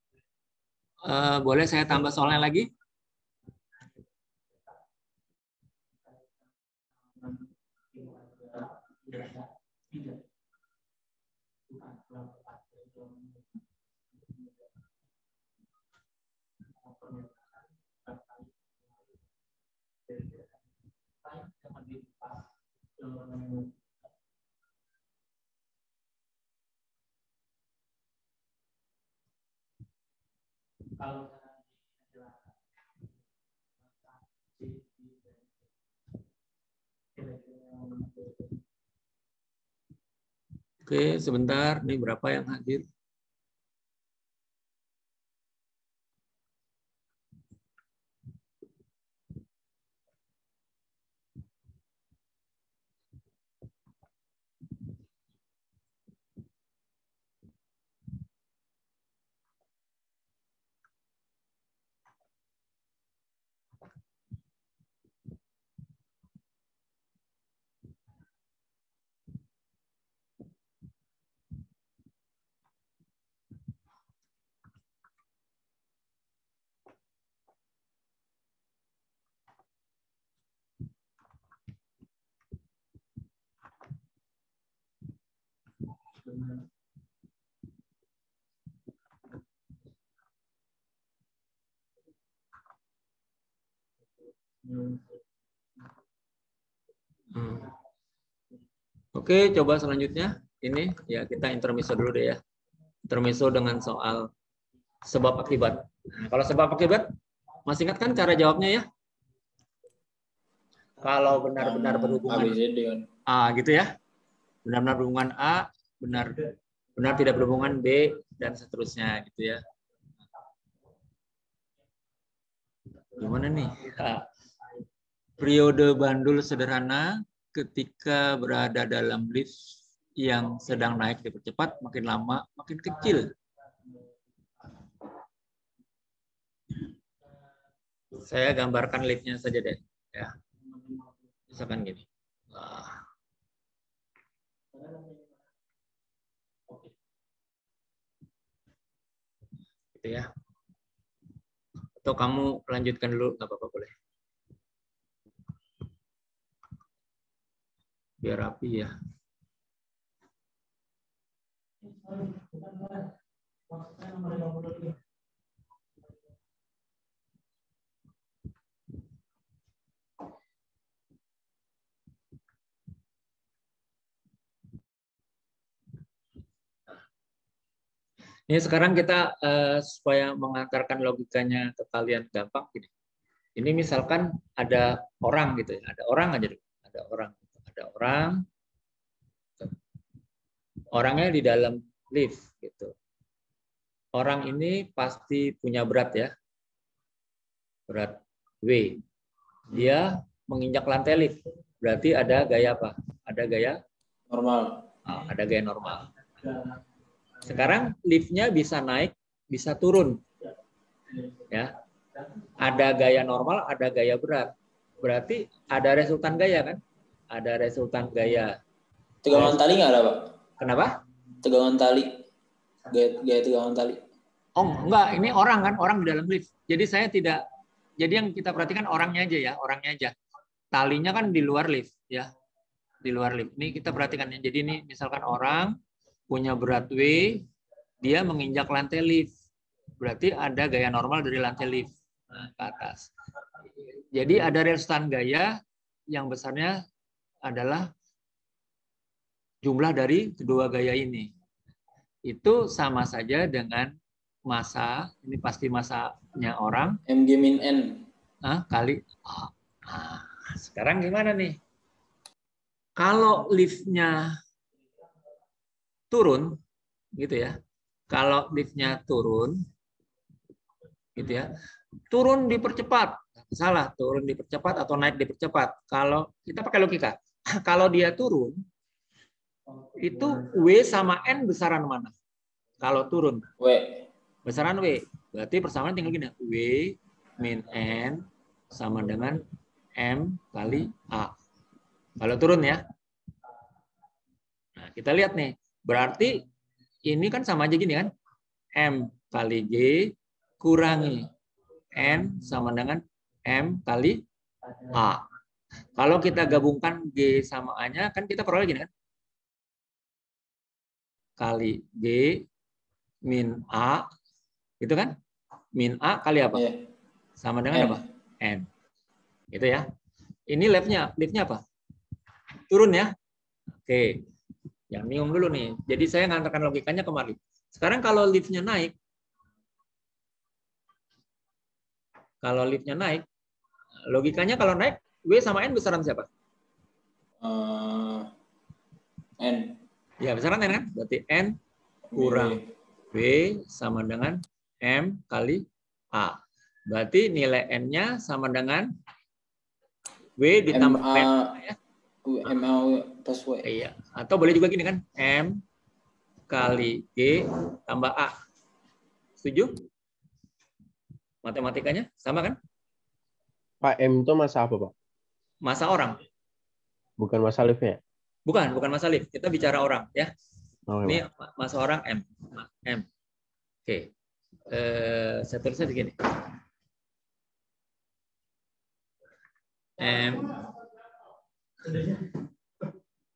boleh saya tambah soalnya lagi? Oke, sebentar. Ini berapa yang hadir? Oke, coba selanjutnya. Ini ya kita intermezzo dulu deh ya. Intermezzo dengan soal sebab akibat. Nah, kalau sebab akibat, masih ingat kan cara jawabnya ya? Kalau benar-benar berhubungan ABCD kan. A gitu ya. Benar-benar berhubungan A, benar tidak berhubungan B, dan seterusnya gitu ya. Gimana nih? Periode bandul sederhana ketika berada dalam lift yang sedang naik dipercepat, makin lama makin kecil. Saya gambarkan liftnya saja deh. Ya. Misalkan gini. Gitu ya. Atau kamu lanjutkan dulu, nggak apa-apa, boleh. Biar rapi ya. Ini sekarang kita supaya mengantarkan logikanya ke kalian gampang gini. Ini misalkan ada orang gitu ya, ada orang aja dulu. Ada orang. Orangnya di dalam lift gitu. Orang ini pasti punya berat ya. Berat W. Dia menginjak lantai lift. Berarti ada gaya apa? Ada gaya Normal. Ada gaya normal. Sekarang liftnya bisa naik, bisa turun. Ya. Ada gaya normal, ada gaya berat. Berarti ada resultan gaya kan? Ada resultan gaya. Tegangan tali nggak ada, Pak? Kenapa? Tegangan tali. Gaya tegangan tali. Oh, enggak. Ini orang kan, orang di dalam lift. Jadi saya tidak. Jadi yang kita perhatikan orangnya aja ya, orangnya aja. Talinya kan di luar lift ya. Di luar lift. Ini kita perhatikan ya. Jadi ini misalkan orang punya berat W, dia menginjak lantai lift. Berarti ada gaya normal dari lantai lift ke atas. Jadi ada resultan gaya yang besarnya adalah jumlah dari kedua gaya ini. Itu sama saja dengan massa, ini pasti massanya orang. MG min N. Kali. Sekarang gimana nih? Kalau liftnya turun, gitu ya. Kalau liftnya turun, gitu ya. Turun dipercepat, salah. Turun dipercepat atau naik dipercepat. Kalau kita pakai logika, kalau dia turun, itu W sama N besaran mana? Kalau turun, W. besaran W. Berarti persamaan tinggal gini, W min N sama dengan M kali A. Kalau turun ya. Nah, kita lihat nih. Berarti ini kan sama aja gini kan. M kali G kurangi N sama dengan M kali A. Kalau kita gabungkan G sama A-nya, kan kita peroleh gini kan. Kali G min A. Gitu kan. Min A kali apa? Yeah. Sama dengan N. apa? N. Gitu ya. Ini liftnya apa? Turun ya. Oke. Yang bingung dulu nih. Jadi saya ngantarkan logikanya kembali. Sekarang kalau liftnya naik, logikanya kalau naik, W sama N besaran siapa? N. Ya, besaran N kan? Berarti N kurang W sama dengan M kali A. Berarti nilai N-nya sama dengan W ditambah W. Ya. MA plus W. Iya. Atau boleh juga gini kan? M kali G tambah A. Setuju? Matematikanya sama kan? Pak M itu masa apa, Pak? Masa orang. Bukan masa lift-nya? Bukan masa lift. Kita bicara orang ya. Oh, Ini ya, Pak. masa orang M. M. Oke. Saya tulisnya begini.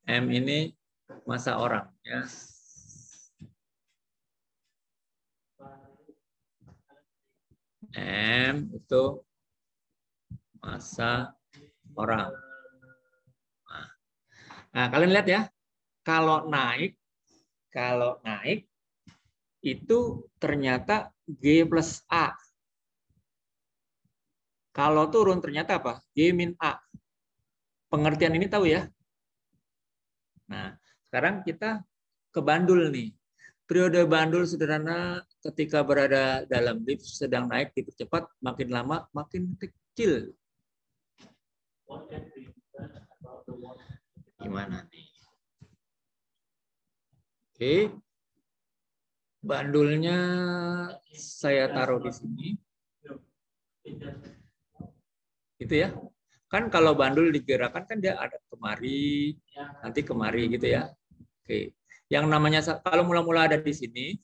M ini masa orang ya. M itu masa orang. Nah, kalian lihat ya, kalau naik itu ternyata G plus A. Kalau turun ternyata apa? G min A. Pengertian ini tahu ya? Nah, sekarang kita ke bandul nih. Periode bandul sederhana ketika berada dalam lift sedang naik dipercepat, makin lama makin kecil. Gimana nih? Oke. Bandulnya saya taruh di sini. Gitu ya. Kan kalau bandul digerakkan kan dia ada kemari, nanti kemari gitu ya. Oke. Yang namanya kalau mula-mula ada di sini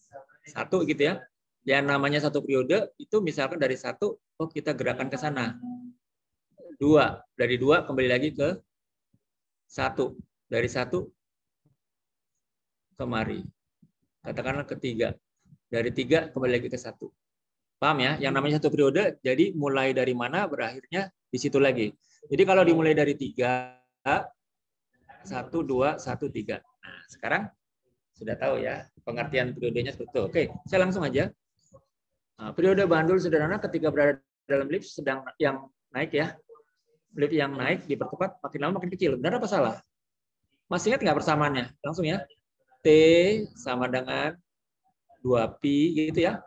satu gitu ya. Yang namanya satu periode itu misalkan dari satu, oh kita gerakan ke sana. Dua, dari dua kembali lagi ke satu, dari satu kemari. Katakanlah ketiga, dari tiga kembali lagi ke satu. Paham ya? Yang namanya satu periode, jadi mulai dari mana berakhirnya di situ lagi. Jadi kalau dimulai dari 3, 1, 2, 1, 3. Nah, sekarang sudah tahu ya pengertian periodenya seperti itu. Oke, saya langsung aja. Nah, periode bandul sederhana ketika berada dalam lift sedang yang naik ya. Lift yang naik dipercepat makin lama makin kecil. Benar apa salah? Masih ingat nggak persamaannya? Langsung ya. T sama dengan 2pi gitu ya.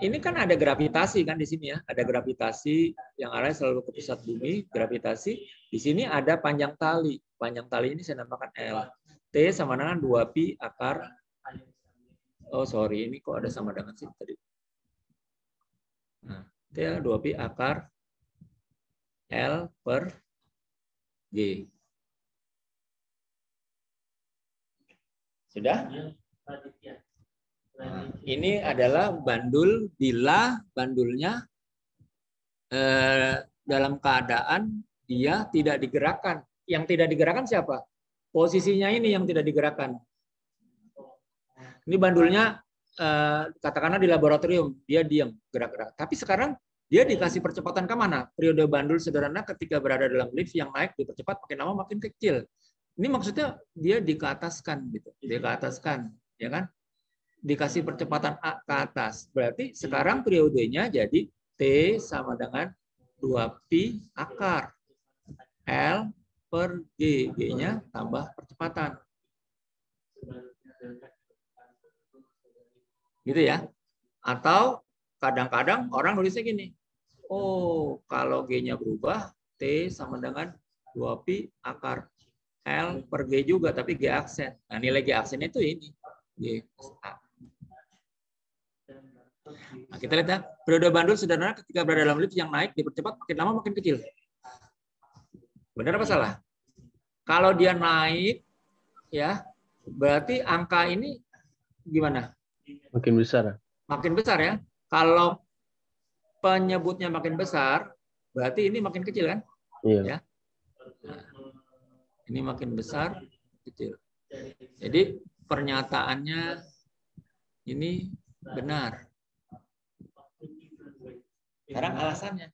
Ini kan ada gravitasi kan di sini ya, ada gravitasi yang arahnya selalu ke pusat bumi, gravitasi. Di sini ada panjang tali. Panjang tali ini saya namakan L. T sama dengan 2pi akar. Oh sorry, ini kok ada sama dengan sih tadi. Nah, T 2pi akar L per G. Sudah? Nah, ini adalah bandul bila bandulnya dalam keadaan dia tidak digerakkan. Yang tidak digerakkan siapa? Posisinya ini yang tidak digerakkan. Ini bandulnya katakanlah di laboratorium dia diam gerak-gerak. Tapi sekarang dia dikasih percepatan ke mana? Periode bandul sederhana ketika berada dalam lift yang naik dipercepat makin lama makin kecil. Ini maksudnya dia dikeataskan gitu, dikeataskan, ya kan? Dikasih percepatan A ke atas. Berarti sekarang periodenya jadi T sama dengan 2pi akar L per G. G-nya tambah percepatan. Gitu ya. Atau kadang-kadang orang nulisnya gini. Oh, kalau G-nya berubah, T sama dengan 2pi akar L per G juga, tapi G aksen. Nah, nilai G aksennya itu ini. G plus A. Nah, kita lihat ya, periode bandul sederhana ketika berada dalam lift yang naik dipercepat makin lama makin kecil. Benar apa salah? Kalau dia naik, ya berarti angka ini gimana? Makin besar. Makin besar ya. Kalau penyebutnya makin besar, berarti ini makin kecil kan? Iya. Ya. Nah, ini makin besar, kecil. Jadi pernyataannya ini benar. Sekarang alasannya.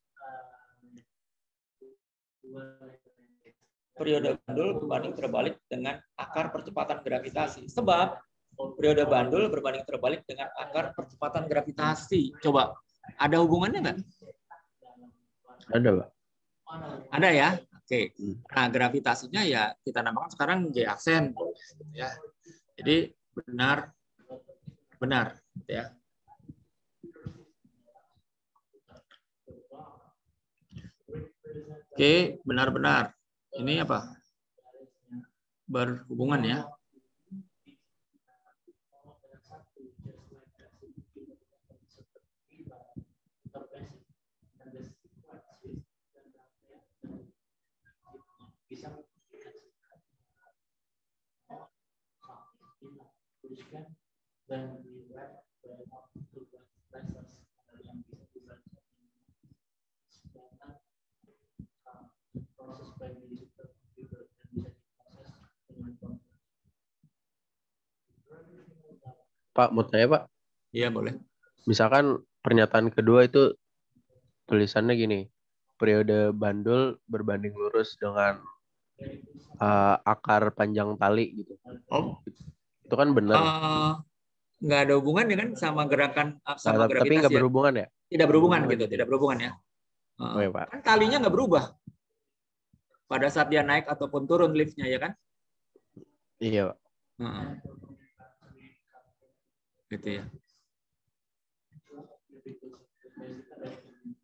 Periode bandul berbanding terbalik dengan akar percepatan gravitasi. Sebab periode bandul berbanding terbalik dengan akar percepatan gravitasi. Coba, ada hubungannya nggak? Ada, Pak. Ada ya? Oke. Nah, gravitasinya ya kita namakan sekarang G aksen. Ya. Jadi benar, ya. Oke, benar-benar. Ini apa? Berhubungan ya. Pak, mau tanya Pak. Iya, boleh. Misalkan pernyataan kedua itu tulisannya gini, periode bandul berbanding lurus dengan akar panjang tali gitu. Oh, Itu kan benar. nggak ada hubungan ya kan sama gerakan sama Tapi gravitas nggak ya? berhubungan ya? Tidak berhubungan gitu, tidak berhubungan ya. Oh ya Pak. Kan talinya nggak berubah pada saat dia naik ataupun turun liftnya ya kan? Iya Pak. Gitu ya.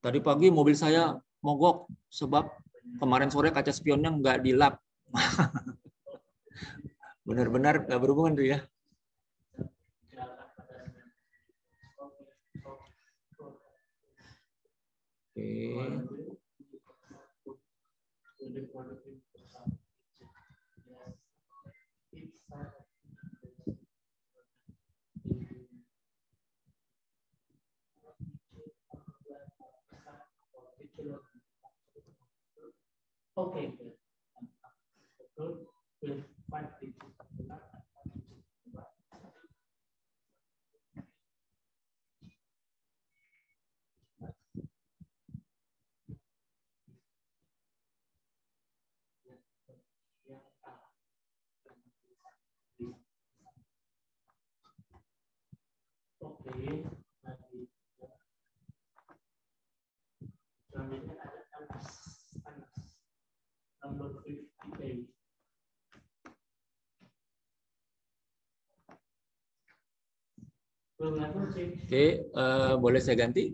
Tadi pagi mobil saya mogok sebab kemarin sore kaca spionnya nggak dilap. Benar-benar nggak berhubungan tuh ya. Oke. Oke, boleh saya ganti?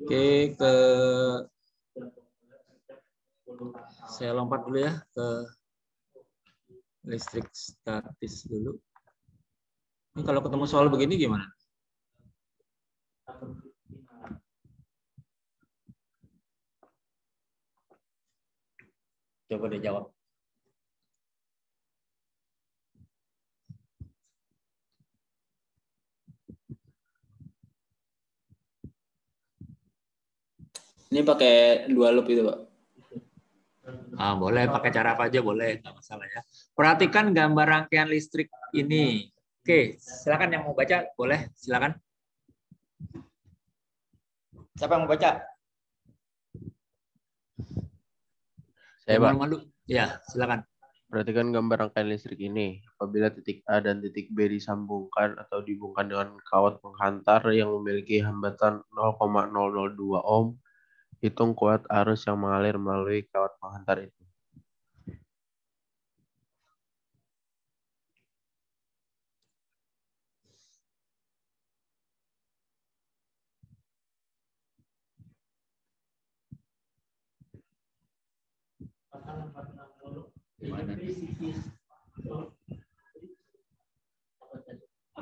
Oke, saya lompat dulu ya ke listrik statis dulu. Ini kalau ketemu soal begini gimana? Coba deh jawab. Ini pakai dua loop itu, Pak. Boleh pakai cara apa aja boleh, nggak masalah ya. Perhatikan gambar rangkaian listrik ini. Oke, silakan yang mau baca, boleh silakan. Siapa yang mau baca? Saya Pak. Malu-malu. Ya, silakan. Perhatikan gambar rangkaian listrik ini. Apabila titik A dan titik B disambungkan atau dihubungkan dengan kawat penghantar yang memiliki hambatan 0,002 ohm, hitung kuat arus yang mengalir melalui kawat penghantar itu.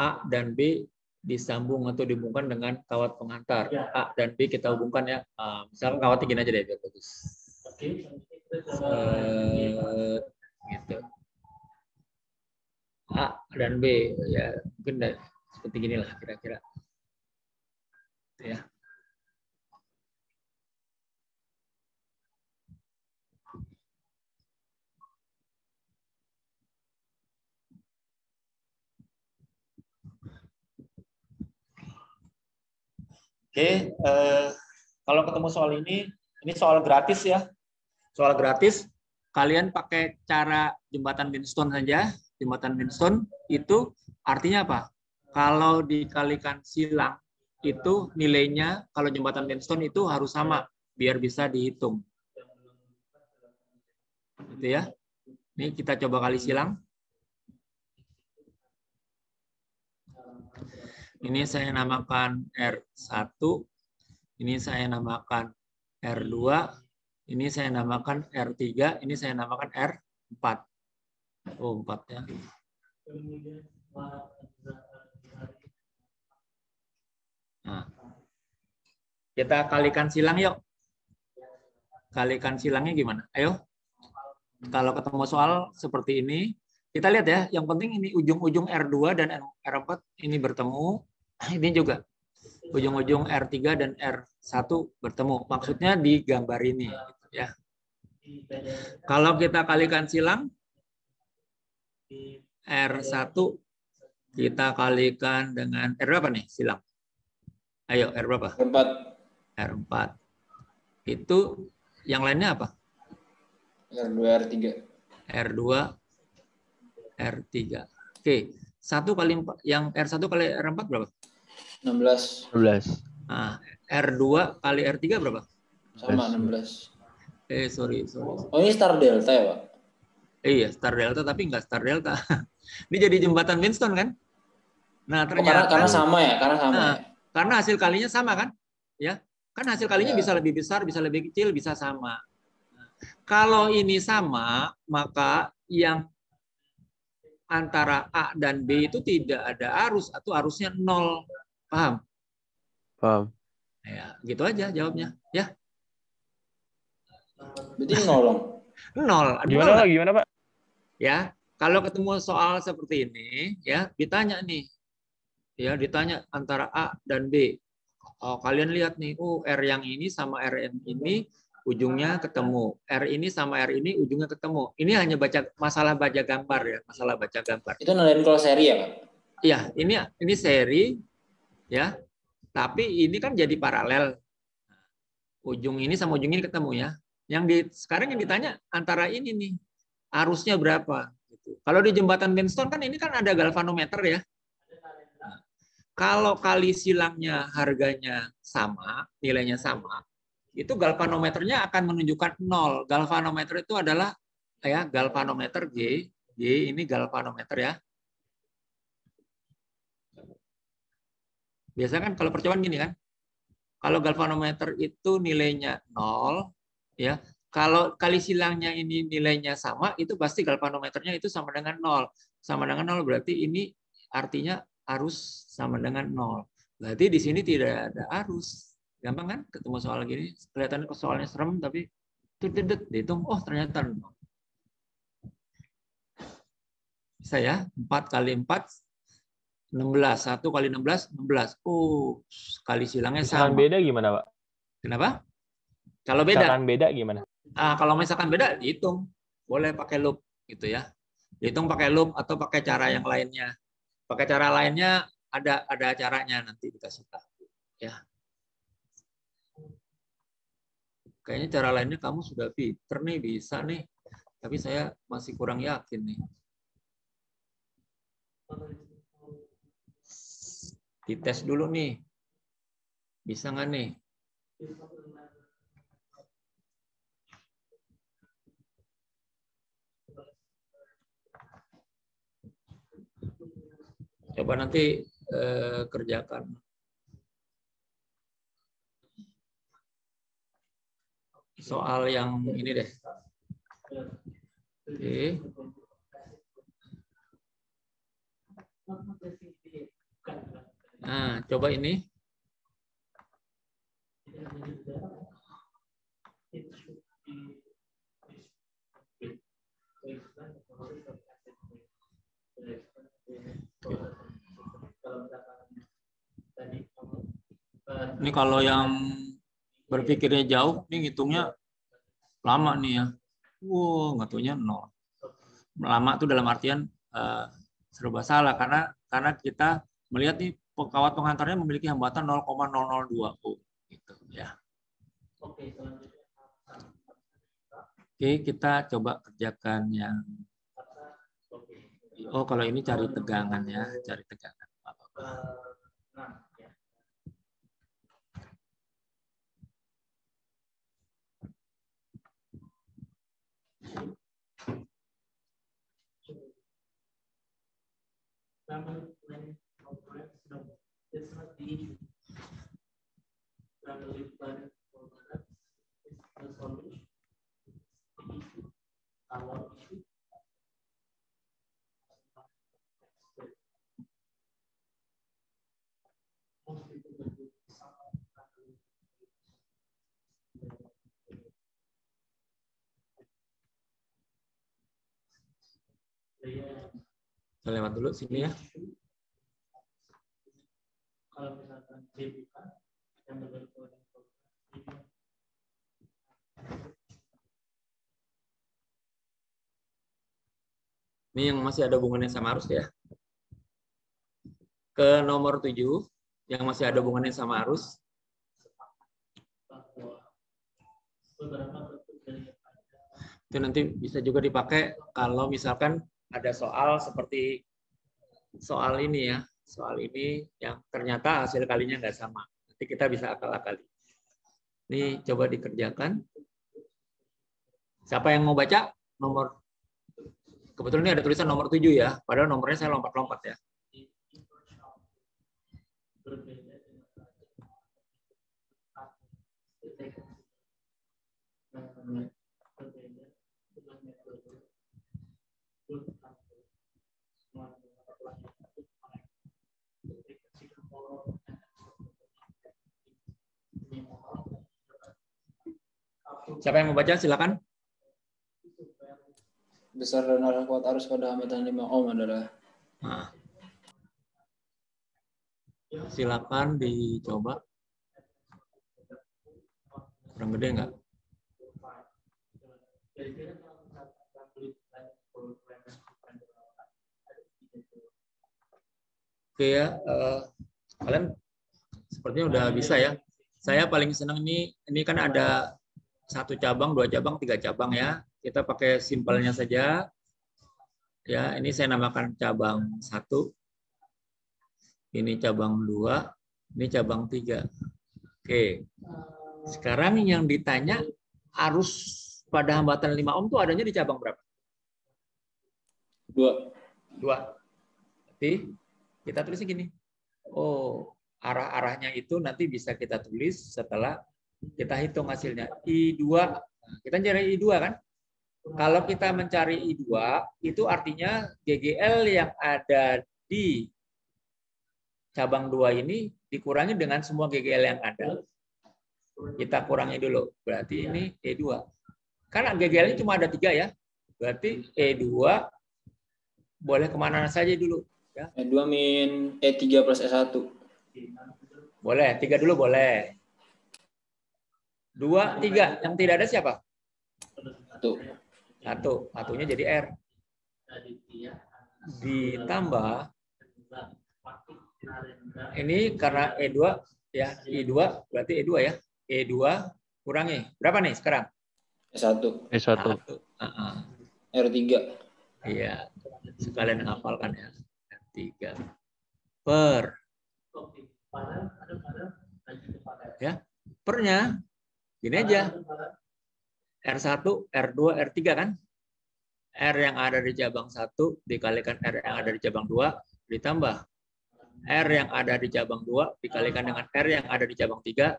A dan B disambung atau dihubungkan dengan kawat penghantar. A dan B kita hubungkan ya. Misalkan kawatnya gini aja deh biar bagus. Gitu. A dan B ya mungkin seperti ginilah kira-kira. Ya. Oke, kalau ketemu soal ini soal gratis ya. Soal gratis, kalian pakai cara jembatan Winston saja. Jembatan Winston itu artinya apa? Kalau dikalikan silang, itu nilainya, kalau jembatan Winston itu harus sama, biar bisa dihitung. Gitu ya. Ini kita coba kali silang. Ini saya namakan R1, ini saya namakan R2, ini saya namakan R3, ini saya namakan R4. Oh, 4 ya. Nah, kita kalikan silang yuk. kalikan silangnya gimana? Ayo. Kalau ketemu soal seperti ini, kita lihat ya, yang penting ini ujung-ujung R2 dan R4 ini bertemu. Ini juga ujung-ujung R3 dan R1 bertemu. Maksudnya di gambar ini gitu ya. Kalau kita kalikan silang R1 kita kalikan dengan R berapa nih silang? Ayo, R berapa? R4. R4. Itu yang lainnya apa? R2, R3. R2, R3. Oke, 1 kali 4, yang R1 kali R4 berapa? 16. 12. Nah, R2 kali R3 berapa? Sama 16. Sorry. Oh, ini star delta ya, Pak? Iya, star delta tapi nggak star delta. Ini jadi jembatan Winston kan? Nah, Oh, ternyata karena sama ya, nah, karena hasil kalinya sama kan? Ya. Kan hasil kalinya Ya. bisa lebih besar, bisa lebih kecil, bisa sama. Kalau ini sama, maka yang antara A dan B itu tidak ada arus atau arusnya 0. Paham? Paham. Ya, gitu aja jawabnya. Ya. Berarti 0 dong. 0. Gimana Pak? Ya, kalau ketemu soal seperti ini, ya ditanya nih. Ya, ditanya antara A dan B. Oh, kalian lihat nih, R yang ini sama R yang ini ujungnya ketemu. R ini sama R ini ujungnya ketemu. Ini hanya masalah baca gambar ya, masalah baca gambar. Itu nandain kalau seri ya, Pak? Iya, ini seri ya. Tapi ini kan jadi paralel. Ujung ini sama ujung ini ketemu ya. Sekarang yang ditanya antara ini nih, arusnya berapa gitu. Kalau di jembatan Winston kan ini kan ada galvanometer ya. Kalau kali silangnya harganya sama, nilainya sama, itu galvanometernya akan menunjukkan 0. Galvanometer itu adalah ya galvanometer G ini galvanometer ya. Biasanya kan kalau percobaan gini kan. Kalau galvanometer itu nilainya 0 ya. Kalau kali silangnya ini nilainya sama, itu pasti galvanometernya itu sama dengan 0. Sama dengan 0 berarti ini artinya arus sama dengan 0. Berarti di sini tidak ada arus. Gampang kan ketemu soal gini? Kelihatan soalnya serem tapi dihitung, oh ternyata 0. Bisa ya? 4 kali 4, 16. 1 kali 16, 16. Oh, kali silangnya Misalkan sama. beda gimana, Pak? Kenapa? Kalau beda? Misalkan beda gimana? Kalau misalkan beda, dihitung. Boleh pakai loop gitu ya. Dihitung pakai loop atau pakai cara yang lainnya. Pakai cara lainnya ada caranya nanti dikasih tahu ya. Kayaknya cara lainnya kamu sudah pinter nih, bisa nih. Tapi saya masih kurang yakin nih. Dites dulu nih. Bisa nggak nih? Coba nanti kerjakan. Soal yang ini deh. Oke. Nah, coba ini. Ini kalau yang berpikirnya jauh, ini ngitungnya lama nih ya. Wow, ngitungnya 0. Lama itu dalam artian serba salah karena kita melihat nih kawat penghantarnya memiliki hambatan 0,002 ohm gitu ya. Oke, kita coba kerjakan yang kalau ini cari tegangan ya, cari tegangan. Saya lewat dulu sini ya. Ini yang masih ada hubungannya sama arus ya. Ke nomor 7, yang masih ada hubungannya sama arus. Itu nanti bisa juga dipakai kalau misalkan ada soal seperti soal ini ya. Soal ini yang ternyata hasil kalinya nggak sama. Nanti kita bisa akal-akali. Ini coba dikerjakan. Siapa yang mau baca? Kebetulan ini ada tulisan nomor 7 ya. Padahal nomornya saya lompat-lompat ya. Siapa yang mau baca? Silakan. Besar dan arah kuat arus pada hambatan 5 ohm adalah. Nah. Silakan dicoba. Kurang gede nggak? Oke ya, kalian sepertinya udah bisa ya. Saya paling senang ini kan ada 1 cabang, 2 cabang, 3 cabang ya. Kita pakai simpelnya saja. Ya, ini saya namakan cabang 1. Ini cabang 2, ini cabang 3. Oke. Sekarang yang ditanya arus pada hambatan 5 ohm itu adanya di cabang berapa? 2. Berarti kita tulisnya gini. Oh, arah-arahnya itu nanti bisa kita tulis setelah kita hitung hasilnya. I2, kita cari I2 kan? Kalau kita mencari I2, itu artinya GGL yang ada di cabang 2 ini dikurangi dengan semua GGL yang ada. Kita kurangi dulu. Berarti ini E2. Karena GGL-nya cuma ada 3 ya. Berarti E2 boleh kemana saja dulu. Ya. E2 min E3 plus E1. Boleh, 3 dulu boleh. 2, 3. Yang tidak ada siapa? 1. Satunya jadi R. Ditambah. Ini karena E2 ya, I2 berarti E2 ya. E2 kurangi. Berapa nih sekarang? E1. R3. Iya. Sekalian hafalkan ya. R3 per. Ya. Pernya gini aja. R1, R2, R3 kan? R yang ada di cabang 1 dikalikan R yang ada di cabang 2 ditambah R yang ada di cabang 2 dikalikan dengan R yang ada di cabang 3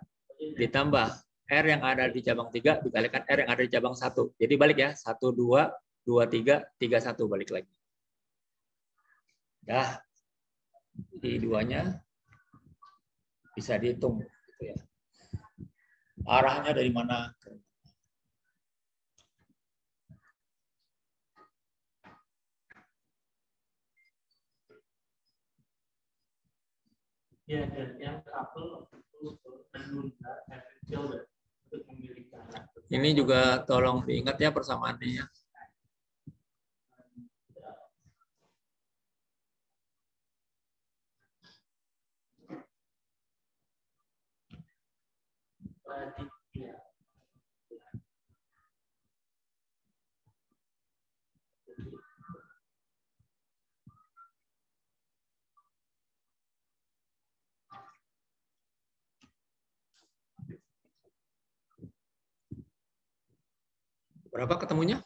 ditambah R yang ada di cabang 3 dikalikan R yang ada di cabang 1. Jadi balik ya, 1, 2, 2, 3, 3, 1 balik lagi. Dah, I2-nya bisa dihitung. Gitu ya. Arahnya dari mana? Ya, dan yang kabel ini juga tolong diingat ya persamaannya ya. Berapa ketemunya?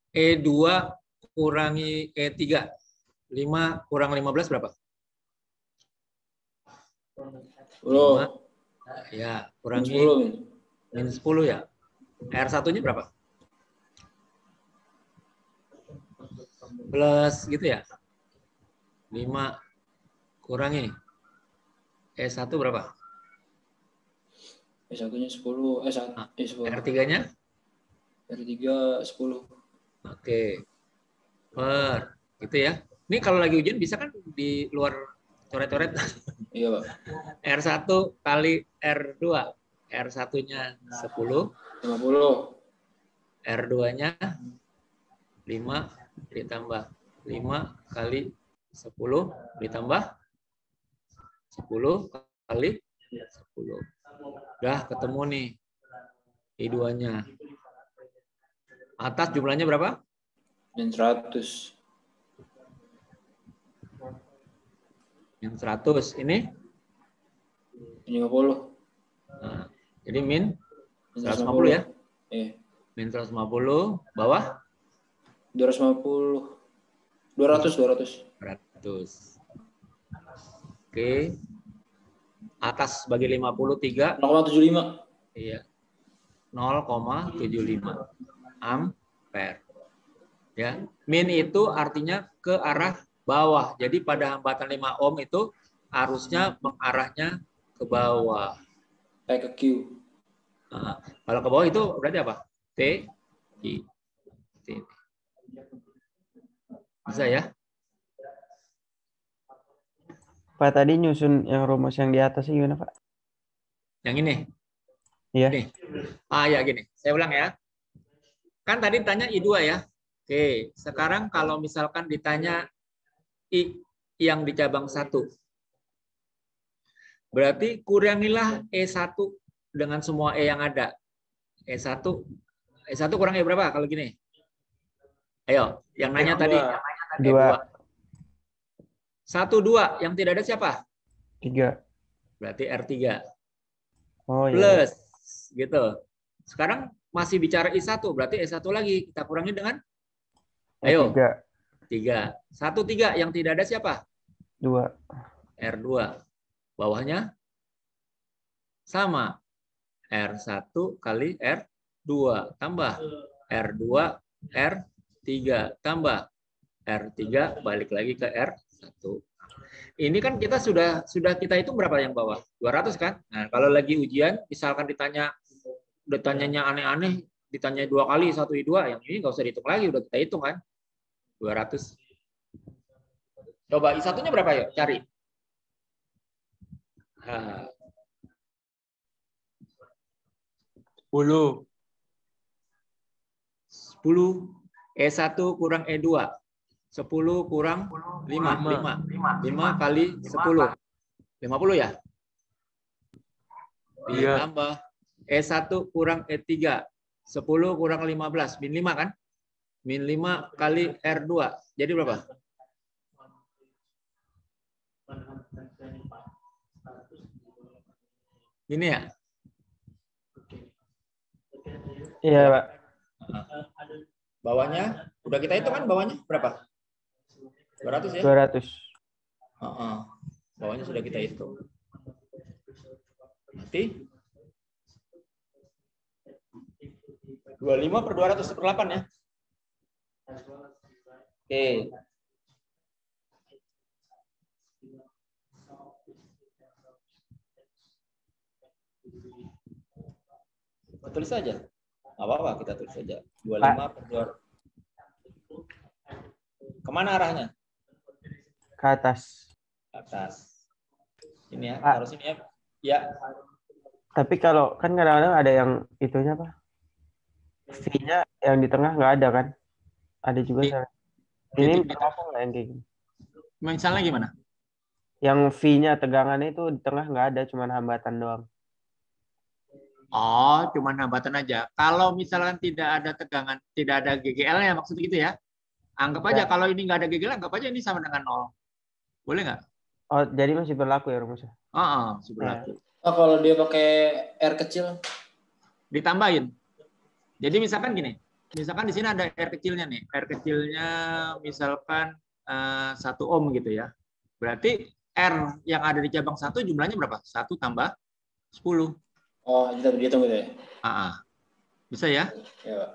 E2 kurangi E3. 5 kurang 15 berapa? 5. Ya, kurangi minus 10 ya. R1-nya berapa? Plus gitu ya. 5 kurangi E1 berapa? E1-nya 10. R3-nya? R3 10. Oke. per. Gitu ya. Ini kalau lagi ujian bisa kan di luar coret-coret. Iya, Pak. R1 kali R2. R1-nya 10. 50. R2-nya 5 ditambah 5 kali 10 ditambah 10 kali 10. Udah ketemu nih I2-nya. Atas jumlahnya berapa? Min 100. Min 100. Ini? Min 50. Nah, jadi min Min 150 ya? Iya. Min 150 bawah 250. 200. 100. Oke. Atas bagi 53. 0,75. Iya. 0,75 ampere. Ya. Min itu artinya ke arah bawah. Jadi pada hambatan 5 ohm itu arusnya mengarahnya ke bawah. Kayak ke Q. Nah, kalau ke bawah itu berarti apa? T, I, T. Bisa ya? Pak tadi nyusun yang rumus yang di atas gimana Pak? Yang ini? Iya. Nih. Ya gini. Saya ulang ya. Kan tadi tanya I2 ya. Oke. Sekarang kalau misalkan ditanya I yang di cabang 1. Berarti kurangilah E1 dengan semua E yang ada. E1 kurang E berapa kalau gini? Ayo, yang nanya tadi. 2. 1, 2. Yang tidak ada siapa? 3. Berarti R3. Oh iya. Plus. Gitu. Sekarang masih bicara I1. Berarti E1 lagi. Kita kurangi dengan? Ayo. 3. 1, 3. Yang tidak ada siapa? 2. R2. Bawahnya? Sama. R1 kali R2. Tambah. R2, R3. Tambah. R3 balik lagi ke R1. Ini kan kita sudah kita hitung berapa yang bawah? 200 kan? Nah, kalau lagi ujian, misalkan ditanyanya aneh-aneh, ditanya 2 kali, 1 I2, yang ini nggak usah dihitung lagi, udah kita hitung kan? 200. Coba I1-nya berapa yuk? Cari. Nah. 10. 10. E1 kurang E2. 10 kurang 5. 5 kali 10. 50 ya? Iya. Ditambah E1 kurang E3. 10 kurang 15. Min 5 kan? Min 5 kali R2. Jadi berapa? Ini ya? Iya Pak. Bawahnya, udah kita hitung kan bawahnya berapa? 200 ya? 200. Bawahnya sudah kita hitung. Berarti 25 per 200 per 8 ya? Oke. Tulis saja. Nggak apa-apa, kita tulis saja. 25 per 200. Kemana arahnya? Ke atas. Atas. Ini ya, Pak. taruh sini ya. Ya. Tapi kalau kan kadang-kadang ada yang itunya Pak. V-nya yang di tengah nggak ada kan? Ada juga saya. Ini berlaku nggak yang kayak gini? Misalnya gimana? Yang V-nya tegangannya itu di tengah nggak ada, cuma hambatan doang. Oh, cuma hambatan aja. Kalau misalkan tidak ada tegangan, tidak ada GGL-nya, maksudnya gitu ya. Anggap aja kalau ini nggak ada GGL, anggap aja ini sama dengan 0. Boleh nggak? Oh, jadi masih berlaku ya rumusnya? Masih berlaku. Kalau dia pakai R kecil? Ditambahin. Jadi misalkan gini, misalkan di sini ada R kecilnya nih. R kecilnya misalkan 1 ohm gitu ya. Berarti R yang ada di cabang 1 jumlahnya berapa? 1 tambah 10. Oh, kita berhitung gitu ya? Bisa ya? Ya, Pak.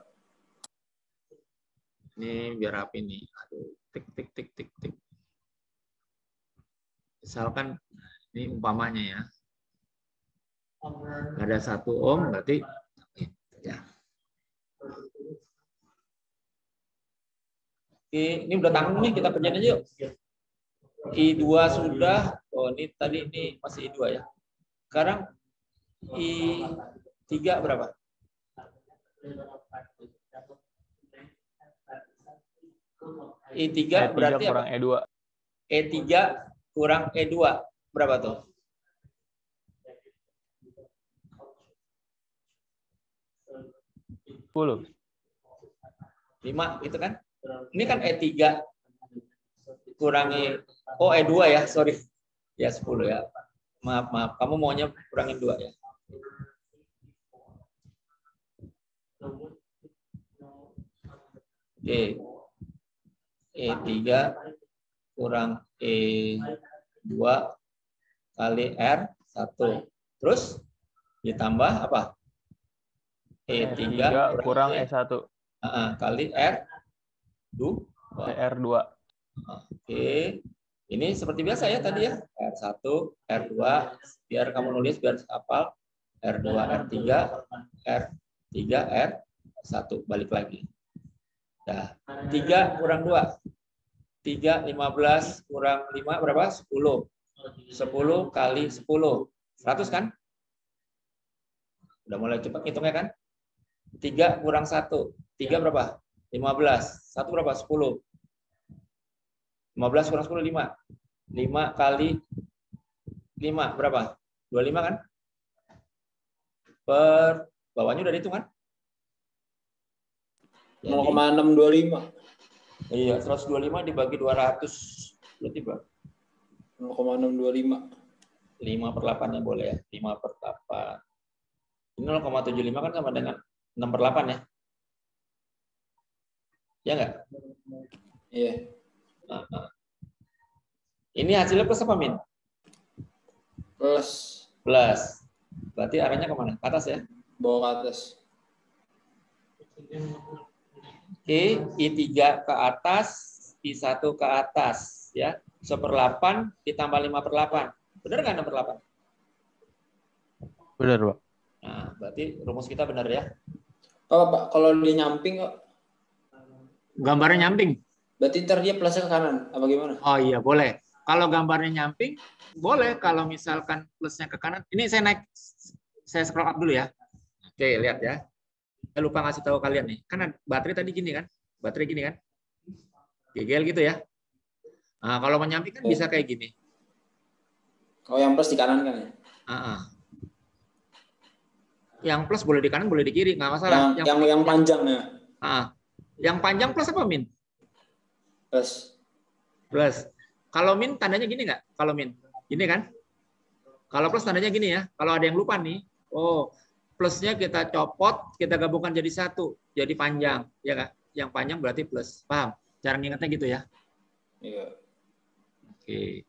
Ini biar rapi nih. Aduh, tik. Misalkan ini umpamanya ya. Ada 1 ohm berarti ya. Ini udah tanggung nih, kita kerjain aja yuk. I2 sudah. Oh, ini tadi ini masih I2 ya. Sekarang I3 berapa? I3 berarti kurang apa? E2. E3 kurang E2 berapa tuh? Sepuluh. 5 gitu kan? Ini kan E3 kurangi E2 ya, sorry. Ya 10 ya. Maaf. Kamu maunya kurangin 2 ya. Oke. E3 kurang E2 kali R1. Terus ditambah apa? E3 kurang E1 kali R2. R2. Oke. Ini seperti biasa ya tadi ya. R1, R2, biar kamu nulis biar hafal. R2, R3, R3, R1. Balik lagi. Nah, 3 kurang 2. 3, 15 kurang 5 berapa? 10. 10 kali 10. 100 kan? Udah mulai cepat hitungnya kan? 3 kurang 1. 3 berapa? 15. 1 berapa? 10. 15 kurang 10, 5. 5 kali 5 berapa? 25 kan? Per bawahnya udah dihitung kan? 0,625. Iya, 125 dibagi 200 berarti berapa? 0,625. 5/8 ya boleh ya. 5/8. Ini 0,75 kan sama dengan 6/8 ya? Ya enggak? Iya. Ini hasilnya plus apa, Min? Plus. Plus. Berarti arahnya kemana? Ke atas ya? Bawa ke atas. Oke, I3 ke atas, I1 ke atas. Ya, 1/8 ditambah 5/8. Benar nggak 6/8? Benar, Pak. Nah, berarti rumus kita benar ya. Pak, kalau dia nyamping kok. Gambarnya nyamping. Berarti ntar dia plusnya ke kanan, apa gimana? Oh iya, boleh. Kalau gambarnya nyamping, boleh. Kalau misalkan plusnya ke kanan. Ini saya scroll up dulu ya. Oke, lihat ya. Saya lupa ngasih tahu kalian nih. Kan baterai tadi gini kan? Baterai gini kan? GGL gitu ya. Nah, kalau menyamping kan bisa kayak gini. Oh, yang plus di kanan kan ya? Yang plus boleh di kanan, boleh di kiri, nggak masalah. Yang panjang ya? Yang panjang plus apa, Min? Plus. Plus. Kalau min tandanya gini nggak? Kalau min, gini kan? Kalau plus tandanya gini ya. Kalau ada yang lupa nih, oh plusnya kita copot, kita gabungkan jadi satu, jadi panjang, ya kak? Yang panjang berarti plus. Paham? Cara ngingetnya gitu ya? Iya. Oke.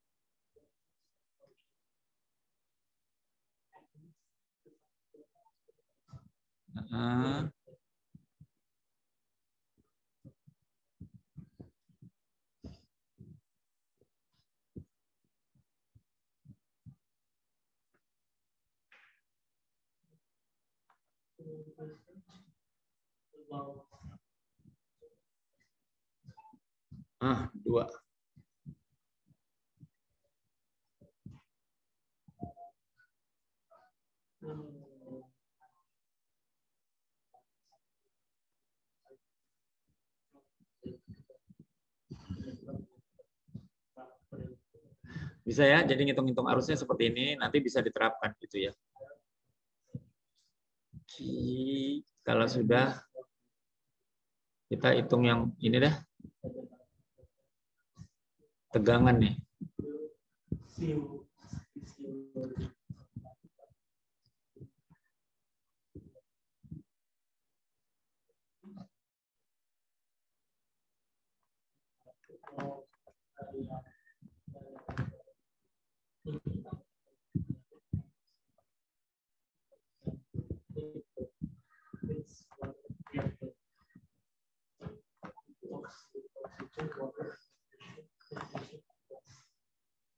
Dua. Bisa ya, jadi ngitung-ngitung arusnya seperti ini, nanti bisa diterapkan gitu ya. Kalau sudah, kita hitung yang ini dah. Tegangan nih.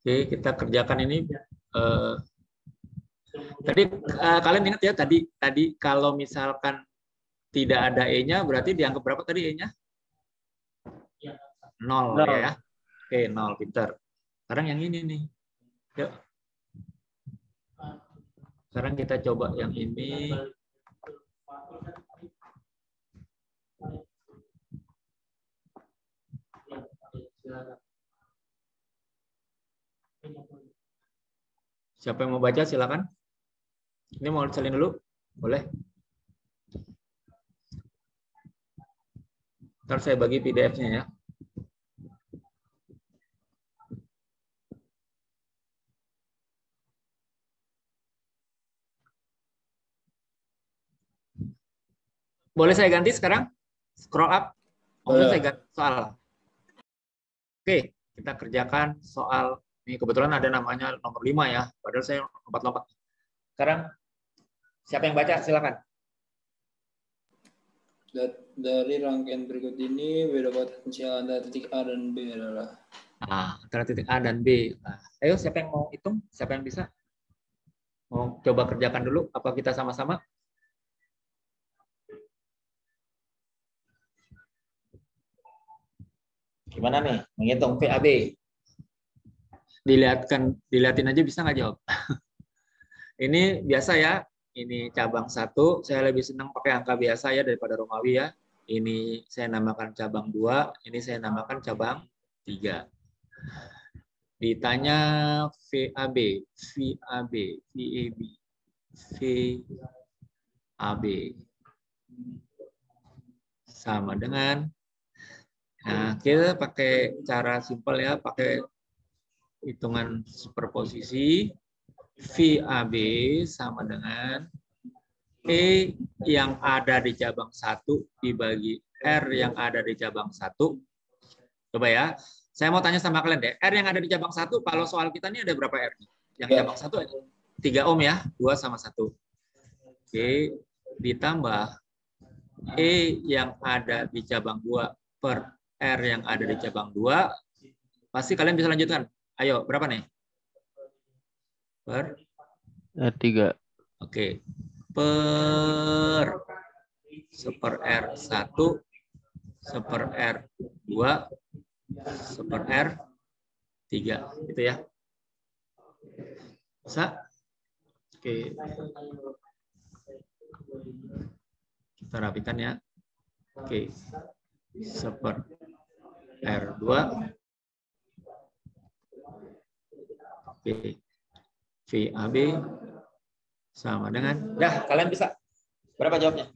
Oke, kita kerjakan ini. Tadi kalian ingat ya tadi kalau misalkan tidak ada E-nya berarti dianggap berapa tadi E-nya? 0 Nol. ya. Oke, 0, pinter. Sekarang yang ini nih. Yuk. Sekarang kita coba yang ini. Siapa yang mau baca silakan. Ini mau salin dulu? Boleh. Ntar saya bagi PDF-nya ya. Boleh saya ganti sekarang? Scroll up. Maksudnya saya ganti soal. Oke, kita kerjakan soal. Ini kebetulan ada namanya nomor 5 ya. Padahal saya lompat-lompat. Sekarang, siapa yang baca? Silakan. Dari rangkaian berikut ini, beda potensial antara titik A dan B adalah. Nah, antara titik A dan B. Nah, ayo, siapa yang mau hitung? Siapa yang bisa? Mau coba kerjakan dulu? Apa kita sama-sama? Gimana nih? Menghitung VAB. Dilihatin aja bisa nggak jawab? Ini biasa ya. Ini cabang 1, saya lebih senang pakai angka biasa ya daripada Romawi ya. Ini saya namakan cabang 2, ini saya namakan cabang 3. Ditanya VAB, VAB, VAB, VAB. Sama dengan, nah kita pakai cara simpel ya, pakai hitungan superposisi. VAB sama dengan E yang ada di cabang 1 dibagi R yang ada di cabang 1. Coba ya, saya mau tanya sama kalian deh. R yang ada di cabang 1, kalau soal kita ini ada berapa R? Yang cabang 1 ada 3 ohm ya, 2 sama 1. Oke, ditambah E yang ada di cabang 2 per R yang ada di cabang 2. Pasti kalian bisa lanjutkan. Ayo, berapa nih? Per R3. Oke. Per seper R1, seper R2, seper R3. Gitu ya. Bisa? Oke. Kita rapikan ya. Oke. Seper R2. Oke. VAB sama dengan, dah kalian bisa. Berapa jawabnya?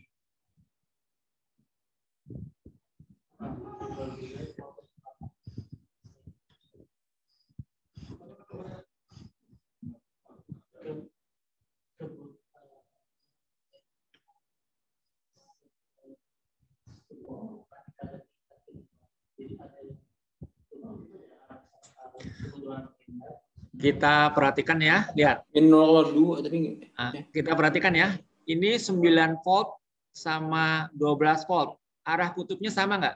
Kita perhatikan ya, lihat. Ini 0,2 tapi Nah, kita perhatikan ya. Ini 9 volt sama 12 volt. Arah kutubnya sama nggak?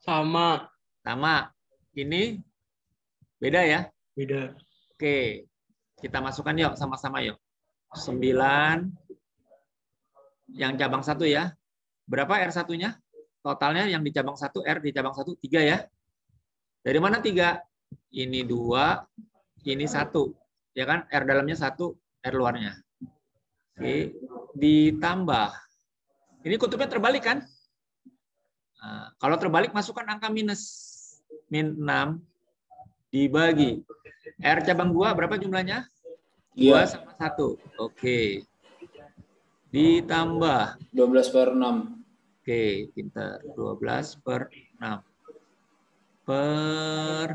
Sama. Sama. Ini beda ya? Beda. Oke. Kita masukkan yuk sama-sama yuk. 9 yang cabang 1 ya. Berapa R1-nya? Totalnya yang di cabang 1, R di cabang 1, 3 ya. Dari mana 3? Ini 2, ini 1. Ya kan? R dalamnya 1, R luarnya. Oke. Ditambah. Ini kutubnya terbalik kan? Nah, kalau terbalik masukkan angka minus. Min 6 dibagi. R cabang 2 berapa jumlahnya? 2 sama 1. Oke. Ditambah. 12 per 6. Oke, pintar. 12 per 6. Per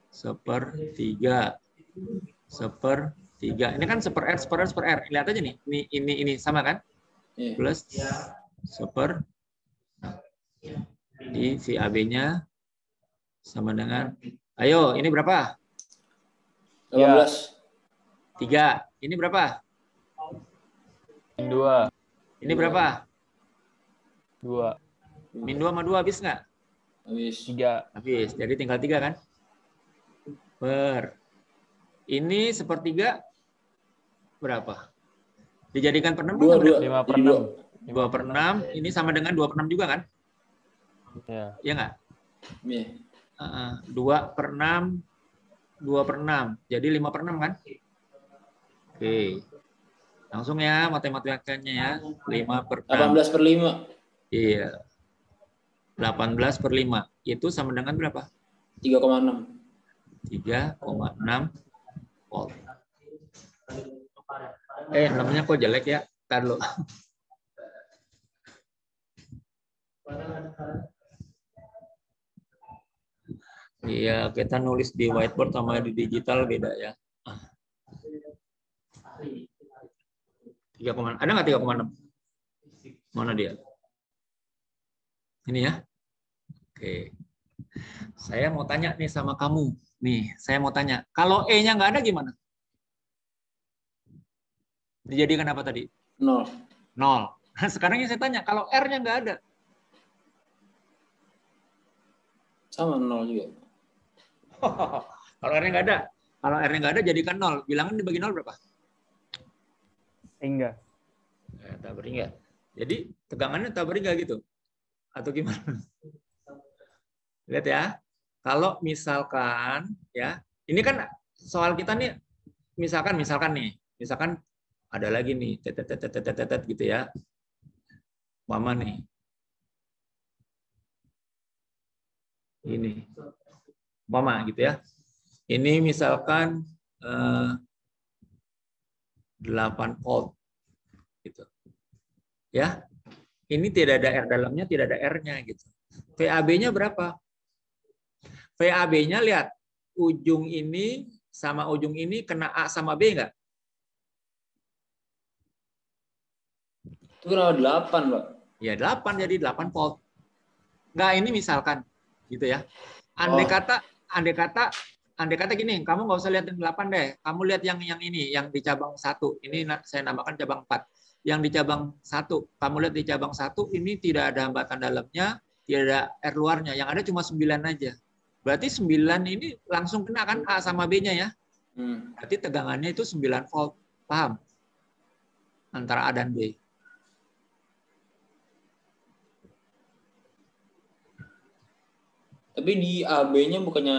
sepertiga. Sepertiga. Ini kan seper R, seper R, seper R. Lihat aja nih. Ini sama kan? Plus seper. Di VAB-nya sama dengan, ayo, ini berapa? 18. 3. Ini berapa? 2. Ini berapa? 2. Min 2 sama 2 habis nggak? Habis. 3. Habis. Jadi tinggal 3 kan? Per. Ini sepertiga berapa? Dijadikan per 6 kan? 5 per 6. 2 per 6. Ini sama dengan 2 per 6 juga kan? Ya. Iya nggak? Iya. 2/6, 2/6. Jadi 5/6 kan? Oke. Langsung ya matematikanya ya. 5/6. 18/5. Iya. 18/5. Itu sama dengan berapa? 3,6. 3,6 volt. Namanya kok jelek ya? Ntar lo. Iya, kita nulis di whiteboard sama di digital beda ya. 3,6. Ada nggak 3,6? Mana dia? Ini ya. Oke. Saya mau tanya nih sama kamu. Nih, saya mau tanya. Kalau E-nya nggak ada gimana? Dijadikan apa tadi? 0. 0. Nah, sekarang yang saya tanya, kalau R-nya nggak ada? Sama 0 juga. Kalau R-nya nggak ada. Kalau R-nya nggak ada, jadikan 0. Bilangan dibagi 0 berapa? Hingga. Tak beringat. Jadi tegangannya tak beringat gitu. Atau gimana? Lihat ya. Kalau misalkan ya, ini kan soal kita nih misalkan ada lagi nih tetet gitu ya. Mama nih. Ini. Mama gitu ya. Ini misalkan 8 volt gitu. Ya. Ini tidak ada R dalamnya, tidak ada R-nya gitu. VAB-nya berapa? VAB-nya lihat, ujung ini sama ujung ini kena A sama B enggak? Itu kenapa 8, Pak? Ya 8, jadi 8 volt. Enggak, ini misalkan gitu ya. Andai kata gini, kamu nggak usah lihat yang 8 deh. Kamu lihat yang ini, yang di cabang 1. Ini saya namakan cabang 4. Yang di cabang 1, kamu lihat di cabang 1 ini tidak ada hambatan dalamnya, tidak ada R luarnya. Yang ada cuma 9 aja. Berarti 9 ini langsung kena kan A sama B-nya ya. Berarti tegangannya itu 9 volt. Paham? Antara A dan B. Tapi di AB-nya bukannya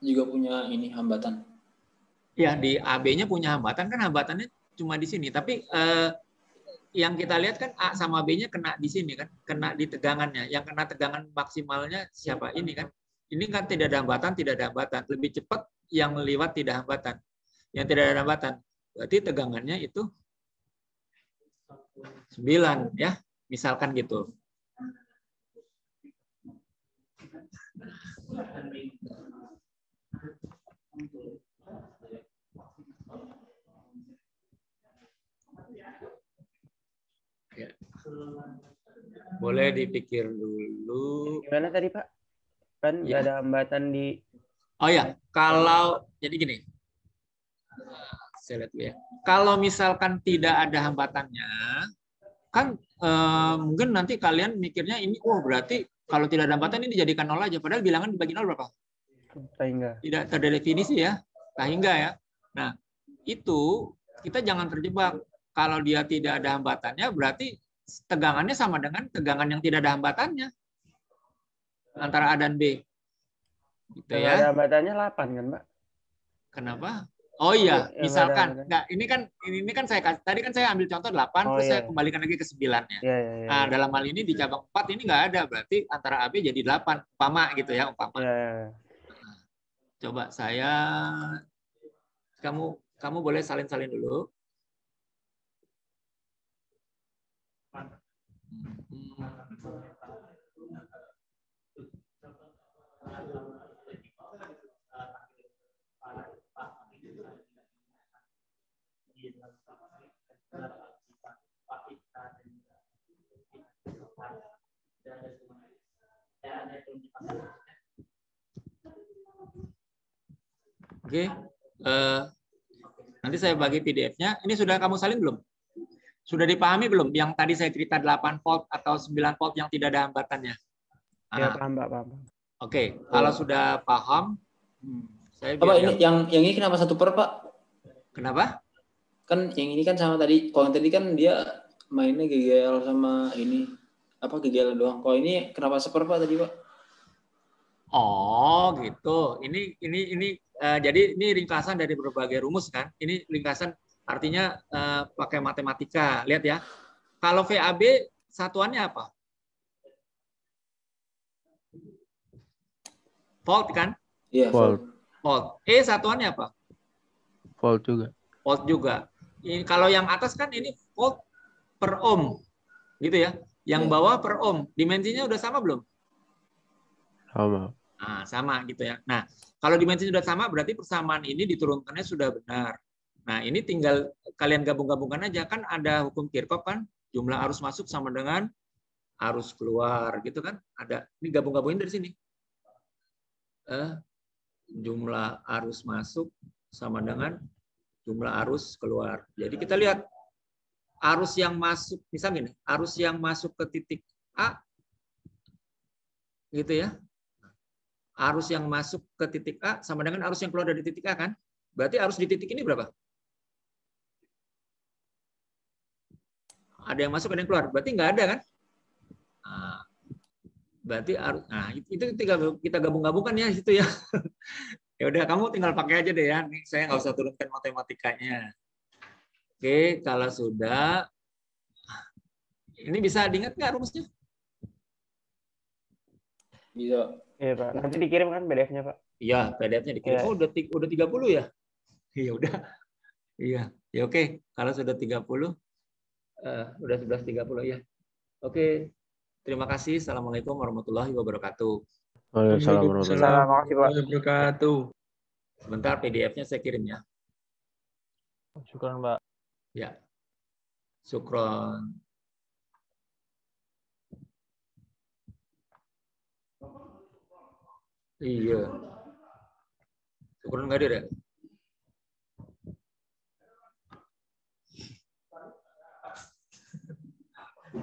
juga punya ini hambatan? Ya, di AB-nya punya hambatan, kan hambatannya cuma di sini. Tapi yang kita lihat kan A sama B-nya kena di sini kan, kena di tegangannya. Yang kena tegangan maksimalnya siapa? Ini kan. Ini kan tidak ada hambatan, tidak ada hambatan. Lebih cepat yang lewat tidak hambatan. Yang tidak ada hambatan. Berarti tegangannya itu 9 ya. Misalkan gitu. Ya. Boleh dipikir dulu. Gimana tadi, Pak? Kan nggak ada hambatan di... Oh ya, kalau jadi gini, saya lihat dulu ya. Kalau misalkan tidak ada hambatannya, kan mungkin nanti kalian mikirnya ini, oh berarti kalau tidak ada hambatan ini dijadikan 0 aja. Padahal bilangan dibagi 0 berapa? Hingga. Tidak terdefinisi ya, hingga ya. Nah, itu kita jangan terjebak. Kalau dia tidak ada hambatannya, berarti tegangannya sama dengan tegangan yang tidak ada hambatannya. Antara A dan B. Gitu ya. Ada hambatannya 8 kan, Pak? Kenapa? Oh iya, misalkan. Enggak, ini kan saya tadi kan saya ambil contoh 8 terus saya kembalikan lagi ke 9-nya. Nah, dalam hal ini di cabang 4 ini enggak ada, berarti antara AB jadi 8, umpama gitu ya, umpama. Coba saya kamu boleh salin-salin dulu. Oke, nanti saya bagi PDF-nya. Ini sudah kamu salin belum? Sudah dipahami belum? Yang tadi saya cerita 8 volt atau 9 volt yang tidak ada hambatannya. Ya, paham, Pak. Paham. Oke, kalau sudah paham, saya Pak, ini yang ini kenapa 1 per, Pak? Kenapa? Kan yang ini kan sama tadi. Kalau yang tadi kan dia mainnya GGL sama ini GGL doang. Kalau ini kenapa 1 per, Pak, tadi, Pak? Oh, gitu. Jadi ini ringkasan dari berbagai rumus kan. Ini ringkasan artinya pakai matematika. Lihat ya. Kalau VAB satuannya apa? Volt kan? Iya, Volt. Volt. E satuannya apa? Volt juga. Volt juga. Ini kalau yang atas kan ini volt per ohm. Gitu ya. Yang Iya. bawah per ohm. Dimensinya udah sama belum? Sama. Nah, sama gitu ya. Nah, kalau dimensi sudah sama berarti persamaan ini diturunkannya sudah benar. Nah, ini tinggal kalian gabung-gabungkan aja, kan ada hukum Kirchhoff kan, jumlah arus masuk sama dengan arus keluar gitu kan. Ada. Ini gabung-gabungin dari sini. Jumlah arus masuk sama dengan jumlah arus keluar. Jadi kita lihat arus yang masuk, misalnya gini, arus yang masuk ke titik A gitu ya. Arus yang masuk ke titik A sama dengan arus yang keluar dari titik A kan? Berarti arus di titik ini berapa? Ada yang masuk, ada yang keluar. Berarti nggak ada kan? Nah, berarti arus. Nah, itu kita gabung-gabungkan ya situ ya. Ya udah, kamu tinggal pakai aja deh ya. Nih, saya nggak usah turunkan matematikanya. Oke, kalau sudah, ini bisa diingat nggak rumusnya? Bisa. Iya, Pak. Nanti dikirim kan PDF-nya, Pak? Iya, PDF-nya dikirim. Ya. Oh, udah 30 ya? Iya, udah. Iya. Ya oke, kalau sudah 30 udah 11.30 ya. Oke. Terima kasih. Assalamualaikum warahmatullahi wabarakatuh. Waalaikumsalam warahmatullahi Warahmatullahi wabarakatuh. Sebentar PDF-nya saya kirim ya. Syukran, Pak. Ya. Syukron. Iya. Syukron nggak ada ya?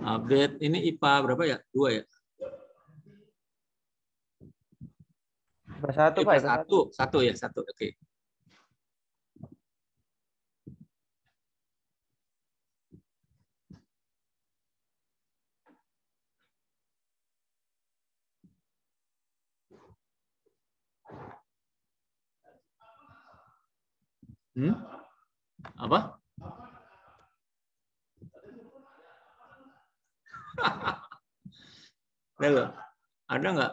Update ini IPA berapa ya? 2 ya? Satu, Pak. IPA 1 ya, 1. Oke. Apa? Ada nggak?